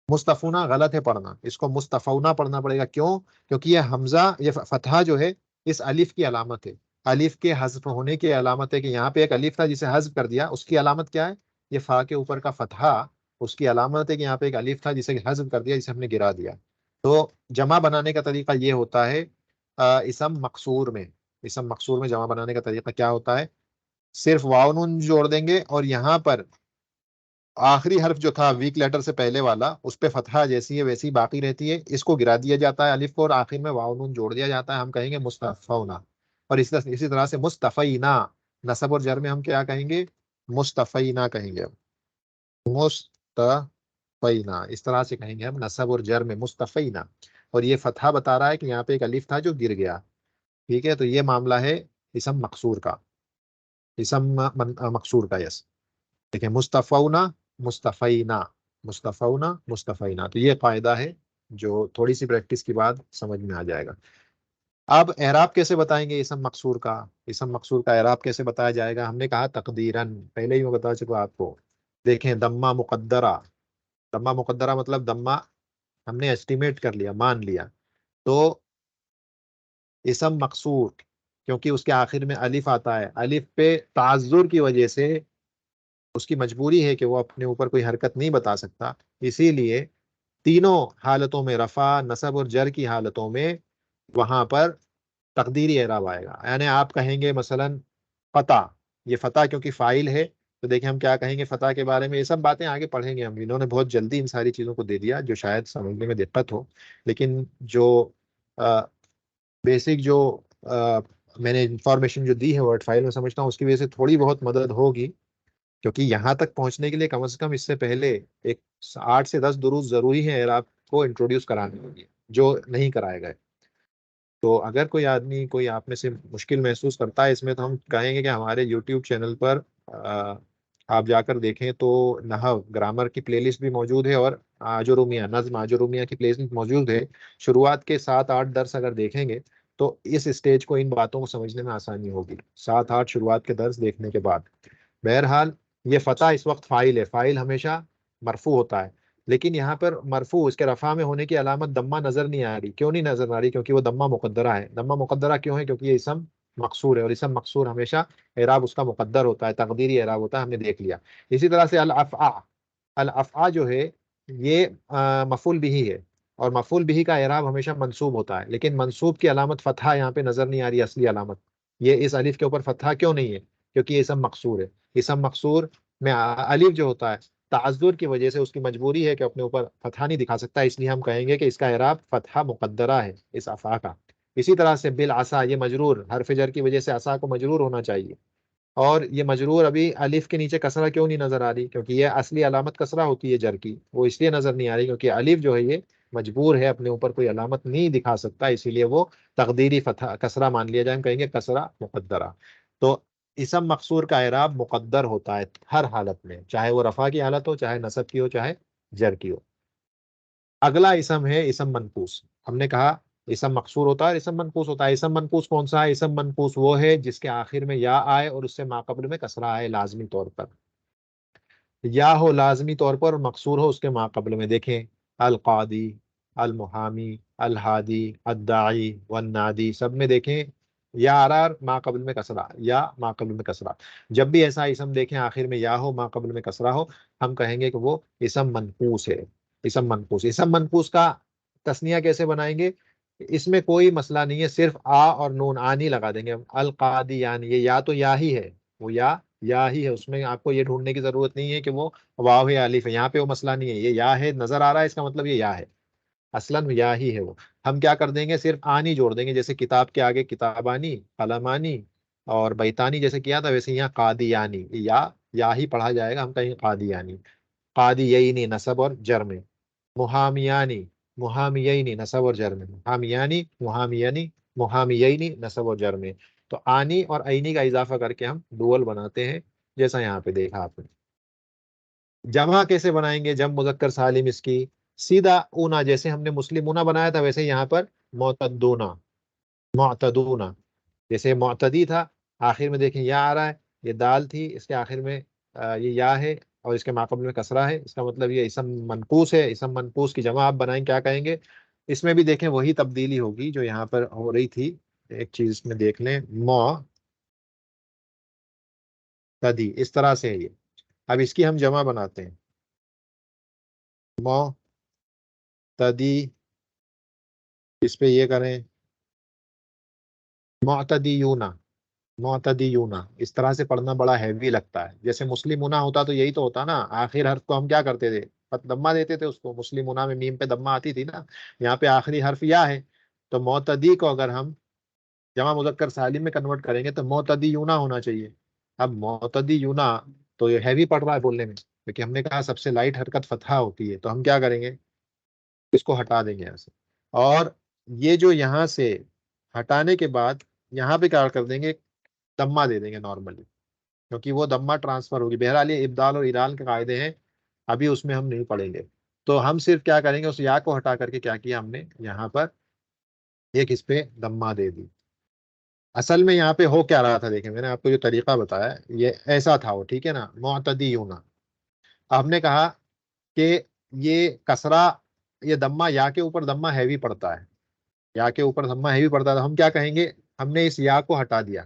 A: مستفونہ غلط ہے پڑھنا، اس کو مستفونہ پڑھنا پڑے گا. کیوں؟ کیونکہ یہ حمزہ، یہ فتحہ جو ہے اس الف کی علامت ہے، الف کے حذف ہونے کی علامت ہے. کہ یہاں پہ ایک الف تھا جسے حذف کر دیا، اس کی علامت کیا ہے؟ یہ فا کے اوپر کا فتحہ اس کی علامت ہے کہ یہاں پہ ایک الف تھا جسے حذف کر دیا، جسے ہم نے گرا دیا. تو جمع بنانے کا طریقہ یہ ہوتا ہے اسم مقصور میں. اسم مقصور میں جمع بنانے کا طریقہ کیا ہوتا ہے؟ صرف واو نون جوڑ دیں گے اور یہاں پر آخری حرف جو تھا ویک لیٹر سے پہلے والا اس پہ فتحہ جیسی ہے ویسی باقی رہتی ہے، اس کو گرا دیا جاتا ہے الف کو، اور آخر میں واو نون جوڑ دیا جاتا ہے. ہم کہیں گے مصطفیٰ. اور اسی طرح سے مصطفینا، نصب اور جر میں ہم کیا کہیں گے؟ مصطفینا کہیں گے. مصطفینا اس طرح سے کہیں گے ہم نصب اور جر میں مصطفینا. اور یہ فتحہ بتا رہا ہے کہ یہاں پہ ایک الف تھا جو گر گیا. ٹھیک ہے، تو یہ معاملہ ہے اسم مقصور کا، مقصور کا. یس، دیکھیں مصطفینا مصطفینا مصطفینا مصطفینا. تو یہ قاعدہ ہے جو تھوڑی سی پریکٹس کے بعد سمجھ میں آ جائے گا. اب اعراب کیسے بتائیں گے اسم مقصور کا؟ اسم مقصور کا اعراب کیسے بتایا جائے گا؟ ہم نے کہا تقدیراً، پہلے ہی میں بتا چکا آپ کو. دیکھیں دمہ مقدرہ، دمہ مقدرہ مطلب دمہ ہم نے ایسٹیمیٹ کر لیا، مان لیا. تو اسم مقصور کیونکہ اس کے آخر میں الف آتا ہے، الف پہ تعذر کی وجہ سے اس کی مجبوری ہے کہ وہ اپنے اوپر کوئی حرکت نہیں بتا سکتا، اسی لیے تینوں حالتوں میں، رفع، نصب اور جر کی حالتوں میں وہاں پر تقدیری اعراب آئے گا. یعنی آپ کہیں گے مثلا فتح، یہ فتح کیونکہ فاعل ہے تو دیکھیں ہم کیا کہیں گے فتح کے بارے میں. یہ سب باتیں آگے پڑھیں گے ہم، انہوں نے بہت جلدی ان ساری چیزوں کو دے دیا جو شاید سمجھنے میں دقت ہو، لیکن جو بیسک جو میں نے انفارمیشن جو دی ہے ورڈ فائل میں، سمجھتا ہوں اس کی وجہ سے تھوڑی بہت مدد ہوگی، کیونکہ یہاں تک پہنچنے کے لیے کم از کم اس سے پہلے ایک 8 سے 10 دروس ضروری ہیں اعراب کو انٹروڈیوس کرانے کے لیے جو نہیں کرائے گئے. تو اگر کوئی آدمی، کوئی آپ میں سے مشکل محسوس کرتا ہے اس میں، تو ہم کہیں گے کہ ہمارے یوٹیوب چینل پر آپ جا کر دیکھیں تو نحو گرامر کی پلے لسٹ بھی موجود ہے، اور آجرومیہ، نظم آجرومیہ کی پلے لسٹ موجود ہے. شروعات کے 7-8 درس اگر دیکھیں گے تو اس اسٹیج کو، ان باتوں کو سمجھنے میں آسانی ہوگی 7-8 شروعات کے درس دیکھنے کے بعد. بہرحال یہ فتح اس وقت فاعل ہے، فاعل ہمیشہ مرفوع ہوتا ہے، لیکن یہاں پر مرفوع اس کے رفع میں ہونے کی علامت دمہ نظر نہیں آ رہی. کیوں نہیں نظر آ رہی؟ کیونکہ وہ دمہ مقدرہ ہے. دمہ مقدرہ کیوں ہے؟ کیونکہ یہ اسم مقصور ہے، اور اسم مقصور ہمیشہ اعراب اس کا مقدر ہوتا ہے، تقدیری اعراب ہوتا ہے، ہم نے دیکھ لیا. اسی طرح سے الافعا، الافعا جو ہے یہ مفعول بھی ہے، اور مفعول بھی کا اعراب ہمیشہ منصوب ہوتا ہے، لیکن منصوب کی علامت فتحہ یہاں پہ نظر نہیں آ رہی. اصلی علامت یہ اس الف کے اوپر فتحہ کیوں نہیں ہے؟ کیونکہ یہ اسم مقصور ہے. اسم مقصور میں الف جو ہوتا ہے تعذر کی وجہ سے اس کی مجبوری ہے کہ اپنے اوپر فتحہ نہیں دکھا سکتا، اس لیے ہم کہیں گے کہ اس کا اعراب فتحہ مقدرہ ہے اس افعا کا. اسی طرح سے بالعصا، یہ مجرور، حرف جر کی وجہ سے عصا کو مجرور ہونا چاہیے، اور یہ مجرور ابھی الف کے نیچے کسرہ کیوں نہیں نظر آ رہی؟ کیونکہ یہ اصلی علامت کسرہ ہوتی ہے جر کی، وہ اس لیے نظر نہیں آ رہی کیونکہ الف جو ہے یہ مجبور ہے، اپنے اوپر کوئی علامت نہیں دکھا سکتا، اسی لیے وہ تقدیری فتح کسرہ مان لیا جائے، ہم کہیں گے کسرہ مقدرہ. تو اسم مقصور کا اعراب مقدر ہوتا ہے ہر حالت میں، چاہے وہ رفع کی حالت ہو، چاہے نصب کی ہو، چاہے جر کی ہو. اگلا اسم ہے اسم منقوص. ہم نے کہا اسم مقصور ہوتا ہے اور اسم منقوص ہوتا ہے. اسم منقوص کون سا ہے؟ اسم منقوص وہ ہے جس کے آخر میں یا آئے اور اس سے ماقبل میں کسرہ آئے لازمی طور پر، یا ہو لازمی طور پر اور مقصور ہو اس کے ماقبل میں. دیکھیں القاضی، المحامی، الہادی، الداعی والنادی، سب میں دیکھیں یا آرار ماقبل میں کسرہ، یا ماقبل میں کسرہ. جب بھی ایسا اسم دیکھیں آخر میں یا ہو ماقبل میں کسرہ ہو، ہم کہیں گے کہ وہ اسم منقوص ہے. اسم منقوص، اسم منقوص کا تسنیہ کیسے بنائیں گے؟ اس میں کوئی مسئلہ نہیں ہے، صرف آ اور نون آنی لگا دیں گے. القادی یعنی یہ یا تو یا ہی ہے، وہ یا ہی ہے، اس میں آپ کو یہ ڈھونڈنے کی ضرورت نہیں ہے کہ وہ واو ہے الف ہے. یہاں پہ وہ مسئلہ نہیں ہے، یہ یا ہے نظر آ رہا ہے، اس کا مطلب یہ یا ہے، اصلاً یا ہی ہے وہ. ہم کیا کر دیں گے؟ صرف آنی جوڑ دیں گے، جیسے کتاب کے آگے کتابانی، قلمانی اور بیتانی جیسے کیا تھا، ویسے یہاں قادیانی، یا ہی پڑھا جائے گا، ہم کہیں قادیانی. قادیینی نصب اور جر میں، محامیانی، محامیینی نصب اور جر میں، محامیانی، محامیانی، محامیینی نصب اور جر میں. تو آنی اور عینی کا اضافہ کر کے ہم ڈوول بناتے ہیں، جیسا یہاں پہ دیکھا آپ نے. جمع کیسے بنائیں گے؟ جمع مذکر سالم اس کی سیدھا اونا، جیسے ہم نے مسلم اونا بنایا تھا ویسے یہاں پر معتدونا، معتدونا. جیسے معتدی تھا آخر میں دیکھیں یا آ رہا ہے، یہ دال تھی اس کے آخر میں یہ یا ہے اور اس کے ماقبل میں کسرہ ہے، اس کا مطلب یہ اسم منقوص ہے. اسم منقوص کی جمع آپ بنائیں کیا کہیں گے؟ اس میں بھی دیکھیں وہی تبدیلی ہوگی جو یہاں پر ہو رہی تھی. ایک چیز میں دیکھ لیں، معتدی اس طرح سے ہے یہ. اب اس کی ہم جمع بناتے ہیں، معتدی، اس پہ یہ کریں معتدیون، معتدیون. اس طرح سے پڑھنا بڑا ہیوی لگتا ہے. جیسے مسلم ہونا ہوتا تو یہی تو ہوتا نا، آخر حرف کو ہم کیا کرتے تھے؟ دمہ دیتے تھے اس کو. مسلم ہونا میں میم پہ دمہ آتی تھی نا، یہاں پہ آخری حرف یا ہے. تو معتدی کو اگر ہم جمع مذکر سالم میں کنورٹ کریں گے تو معتدیون ہونا چاہیے. اب معتدیون تو یہ ہیوی پڑ رہا ہے بولنے میں، کیونکہ ہم نے کہا سب سے لائٹ حرکت فتحہ ہوتی ہے، تو ہم کیا کریں گے؟ اس کو ہٹا دیں گے یہاں سے. اور یہ جو یہاں سے ہٹانے کے بعد یہاں پہ کیا کر دیں گے؟ دمہ دے دیں گے نارملی، کیونکہ وہ دمہ ٹرانسفر ہوگی. بہرحال یہ ابدال اور ادال کے قاعدے ہیں، ابھی اس میں ہم نہیں پڑھیں گے. تو ہم صرف کیا کریں گے؟ اس یا کو ہٹا کر کے کیا کیا ہم نے؟ یہاں پر ایک اس پہ دمہ دے دی. اصل میں یہاں پہ ہو کیا رہا تھا؟ دیکھیں میں نے آپ کو جو طریقہ بتایا یہ ایسا تھا وہ، ٹھیک ہے نا. معتدیون، ہم نے کہا کہ یہ کسرہ، یہ دمہ، یا کے اوپر دمہ ہیوی پڑتا ہے، یا کے اوپر دمہ ہیوی پڑتا ہے، تو ہم کیا کہیں گے؟ ہم نے اس یا کو ہٹا دیا،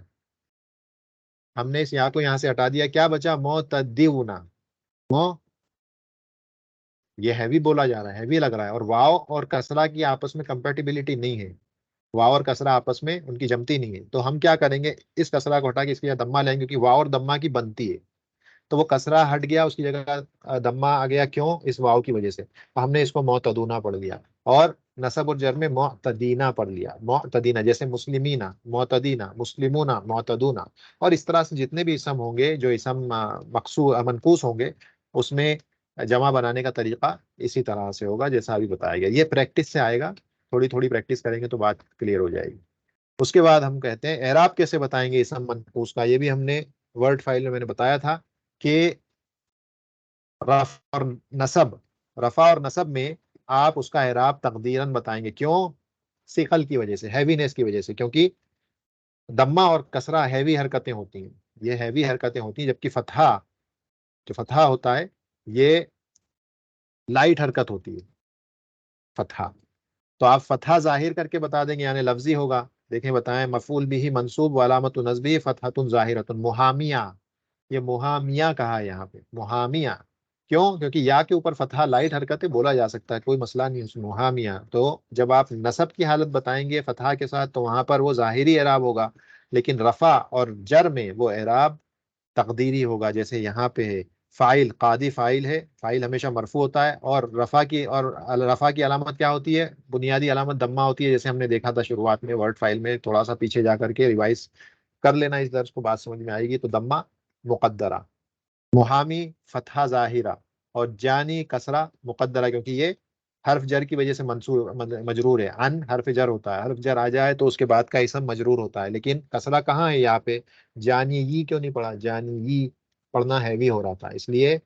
A: ہم نے اس یا کو یہاں سے ہٹا دیا، کیا بچا؟ معتدونا، مو، یہ ہیوی بولا جا رہا ہے، ہیوی لگ رہا ہے، اور واو اور کسرہ کی آپس میں کمپیٹیبلٹی نہیں ہے، واو اور کسرہ آپس میں ان کی جمتی نہیں ہے، تو ہم کیا کریں گے؟ اس کسرہ کو ہٹا کے اس کی جگہ دمہ لیں گے، کیونکہ واو اور دمہ کی بنتی ہے، تو وہ کسرہ ہٹ گیا، اس کی جگہ دمہ آ گیا، کیوں؟ اس واو کی وجہ سے، ہم نے اس کو معتدونا پڑھ لیا، اور نصب اور جر میں معتدینہ پڑھ لیا، معتدینہ، جیسے مسلمینہ، معتدینہ، مسلمونہ، معتدونہ، اور اس طرح سے جتنے بھی اسم ہوں گے، جو اسم منقوص ہوں گے، اس میں جمع بنانے کا طریقہ اسی طرح سے ہوگا جیسا ابھی بتایا گیا، یہ پریکٹس سے آئے گا، تھوڑی تھوڑی پریکٹس کریں گے تو بات کلیئر ہو جائے گی۔ اس کے بعد ہم کہتے ہیں اعراب کیسے بتائیں گے اسم منقوص کا، یہ بھی ہم نے ورڈ فائل میں نے بتایا تھا کہ رفع اور نصب، رفع اور نصب میں آپ اس کا اعراب تقدیراً بتائیں گے، کیوں؟ ثقل کی وجہ سے، ہیوینس کی وجہ سے، کیونکہ دمہ اور کسرہ ہیوی حرکتیں ہوتی ہیں، یہ ہیوی حرکتیں ہوتی ہیں، جبکہ فتحہ، جو فتحہ ہوتا ہے یہ لائٹ حرکت ہوتی ہے، فتحہ، تو آپ فتحہ ظاہر کر کے بتا دیں گے، یعنی لفظی ہوگا، دیکھیں بتائیں، مفعول بھی منصوب علامت نصبی فتحۃ ظاہرۃ محامیہ، یہ محامیہ کہا ہے یہاں پہ، محامیہ، کیوں؟ کیونکہ یا کے اوپر فتحہ لائٹ حرکت ہے، بولا جا سکتا ہے، کوئی مسئلہ نہیں اس میں، محامیہ، تو جب آپ نصب کی حالت بتائیں گے فتحہ کے ساتھ تو وہاں پر وہ ظاہری اعراب ہوگا، لیکن رفع اور جر میں وہ اعراب تقدیری ہوگا، جیسے یہاں پہ ہے فاعل، قاضی فاعل ہے، فاعل ہمیشہ مرفوع ہوتا ہے، اور رفع کی علامت کیا ہوتی ہے؟ بنیادی علامت دمہ ہوتی ہے، جیسے ہم نے دیکھا تھا شروعات میں ورڈ فائل میں، تھوڑا سا پیچھے جا کر کے ریوائز کر لینا اس درس کو، بات سمجھ میں آئے گی، تو دمہ مقدرہ، محامی فتحہ ظاہرہ، اور جانی کسرہ مقدرہ، کیونکہ یہ حرف جر کی وجہ سے منصوب مجرور ہے، ان حرف جر ہوتا ہے، حرف جر آ جائے تو اس کے بعد کا اسم مجرور ہوتا ہے، لیکن کسرہ کہاں ہے یہاں پہ؟ جانی یہ کیوں نہیں پڑھا؟ جانی یہ پڑھنا ہیوی ہو رہا تھا، اس لیے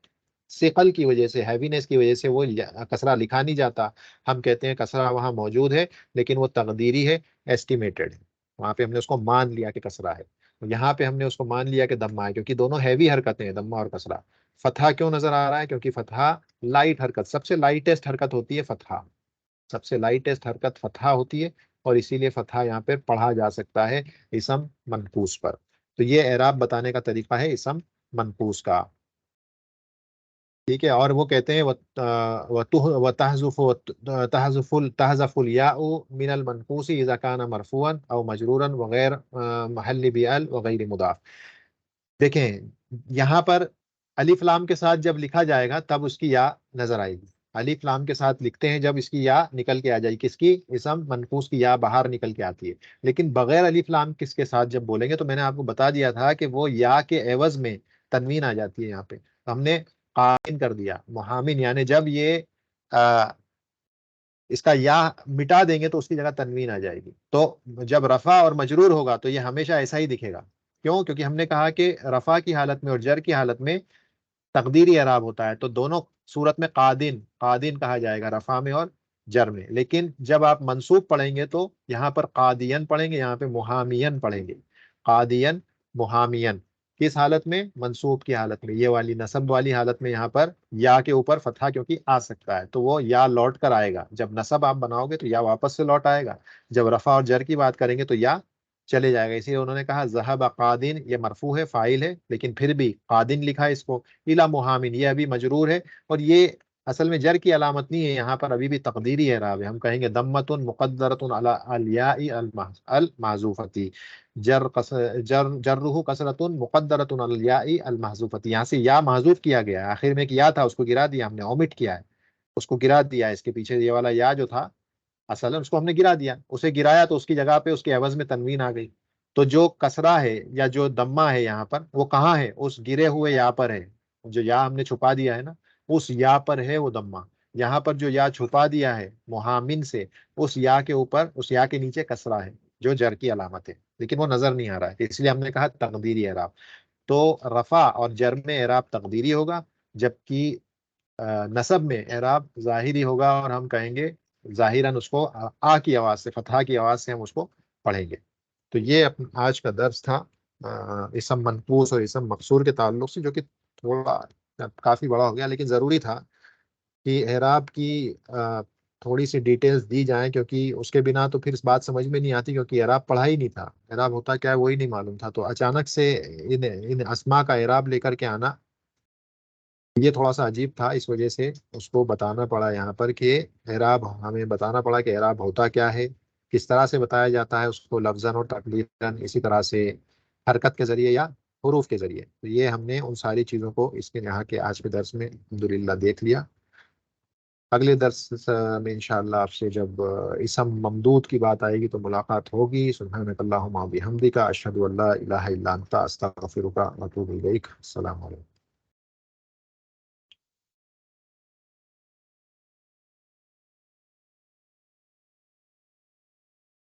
A: ثقل کی وجہ سے، ہیوینس کی وجہ سے وہ کسرہ لکھا نہیں جاتا، ہم کہتے ہیں کسرہ وہاں موجود ہے لیکن وہ تقدیری ہے، ایسٹیمیٹڈ ہے، وہاں پہ ہم نے اس کو مان لیا کہ کسرہ ہے، یہاں پہ ہم نے اس کو مان لیا کہ دمہ ہے، کیونکہ دونوں ہیوی حرکتیں ہیں، دمہ اور کسرہ۔ فتحہ کیوں نظر آ رہا ہے؟ کیونکہ فتحہ لائٹ حرکت، سب سے لائٹسٹ حرکت ہوتی ہے فتحہ، سب سے لائٹسٹ حرکت فتحہ ہوتی ہے، اور اسی لیے فتحہ یہاں پہ پڑھا جا سکتا ہے اسم منقوص پر، تو یہ اعراب بتانے کا طریقہ ہے اسم منقوص کا، ٹھیک ہے۔ اور وہ کہتے ہیں تحذف الياء من المنقوص اذا كان مرفوعا او مجرورا وغیر محل بال وغیر مضاف، دیکھیں یہاں پر الف لام کے ساتھ جب لکھا جائے گا تب اس کی یا نظر آئے گی، الف لام کے ساتھ لکھتے ہیں جب اس کی یا نکل کے آ جائے گی، کس کی؟ اسم منقوص کی یا باہر نکل کے آتی ہے، لیکن بغیر الف لام کس کے ساتھ جب بولیں گے، تو میں نے آپ کو بتا دیا تھا کہ وہ یا کے عوض میں تنوین آ جاتی ہے، یہاں پہ تو ہم نے قائم کر دیا محامن، یعنی جب یہ اس کا یا مٹا دیں گے تو اس کی جگہ تنوین آ جائے گی، تو جب رفع اور مجرور ہوگا تو یہ ہمیشہ ایسا ہی دکھے گا، کیوں؟ کیونکہ ہم نے کہا کہ رفع کی حالت میں اور جر کی حالت میں تقدیری اعراب ہوتا ہے، تو دونوں صورت میں قادن، قادن کہا جائے گا رفع میں اور جر میں، لیکن جب آپ منصوب پڑھیں گے تو یہاں پر قادین پڑھیں گے، یہاں پہ محامین پڑھیں گے، قادین، محامین، کس حالت میں؟ منصوب کی حالت میں، یہ والی نصب والی حالت میں، یہاں پر یا کے اوپر فتحہ کیونکہ آ سکتا ہے تو وہ یا لوٹ کر آئے گا، جب نصب آپ بناؤ گے تو یا واپس سے لوٹ آئے گا، جب رفع اور جر کی بات کریں گے تو یا چلے جائے گا، اسی لیے انہوں نے کہا ذهب قادن، یہ مرفوع ہے، فاعل ہے، لیکن پھر بھی قادن لکھا ہے اس کو، الا محامن یہ ابھی مجرور ہے، اور یہ اصل میں جر کی علامت نہیں ہے، یہاں پر ابھی بھی تقدیری اعراب ہے، ہم کہیں گے دمۃ مقدرۃ علی الیاء المحذوفۃ، جرہ کسرۃ مقدرۃ علی الیاء المحذوفۃ، یہاں سے یا محذوف کیا گیا ہے، آخر میں ایک یا تھا اس کو گرا دیا ہم نے، اومٹ کیا ہے، اس کو گرا دیا ہے، اس کے پیچھے یہ والا یا جو تھا اصلا اس کو ہم نے گرا دیا، اسے گرایا تو اس کی جگہ پہ اس کے عوض میں تنوین آ گئی، تو جو کسرہ ہے یا جو دمہ ہے یہاں پر وہ کہاں ہے؟ اس گرے ہوئے یا پر ہے، جو یا ہم نے چھپا دیا ہے نا اس یا پر ہے وہ دمہ، یہاں پر جو یا چھپا دیا ہے محامن سے، اس یا کے اوپر، اس یا کے نیچے کسرہ ہے جو جر کی علامت ہے، لیکن وہ نظر نہیں آ رہا ہے، اس لیے ہم نے کہا تقدیری اعراب، تو رفع اور جر میں اعراب تقدیری ہوگا، جبکہ نصب میں اعراب ظاہری ہوگا، اور ہم کہیں گے ظاہراً اس کو آ کی آواز سے، فتحہ کی آواز سے ہم اس کو پڑھیں گے، تو یہ آج کا درس تھا اسم منقوص اور اسم مقصور کے تعلق سے، جو کہ تھوڑا کافی بڑا ہو گیا، لیکن ضروری تھا کہ اعراب کی تھوڑی سی ڈیٹیلز دی جائیں، کیونکہ اس کے بنا تو پھر اس بات سمجھ میں نہیں آتی، کیونکہ اعراب پڑھا ہی نہیں تھا، اعراب ہوتا کیا ہے وہی نہیں معلوم تھا، تو اچانک سے ان اسما کا اعراب لے کر کے آنا یہ تھوڑا سا عجیب تھا، اس وجہ سے اس کو بتانا پڑا یہاں پر کہ اعراب، ہمیں بتانا پڑا کہ اعراب ہوتا کیا ہے، کس طرح سے بتایا جاتا ہے اس کو لفظاً اور تقلیداً، اسی طرح سے حرکت کے ذریعے یا حروف کے ذریعے. تو یہ ہم نے ان ساری چیزوں کو اس کے یہاں کے آج کے درس میں الحمدللہ دیکھ لیا. اگلے درس میں انشاءاللہ آپ سے جب اسم ممدود کی بات آئے گی تو ملاقات ہوگی. سبحانک اللہم و بحمدک، اشہد ان لا الہ الا انت، استغفرک و اتوب الیک. السلام علیکم.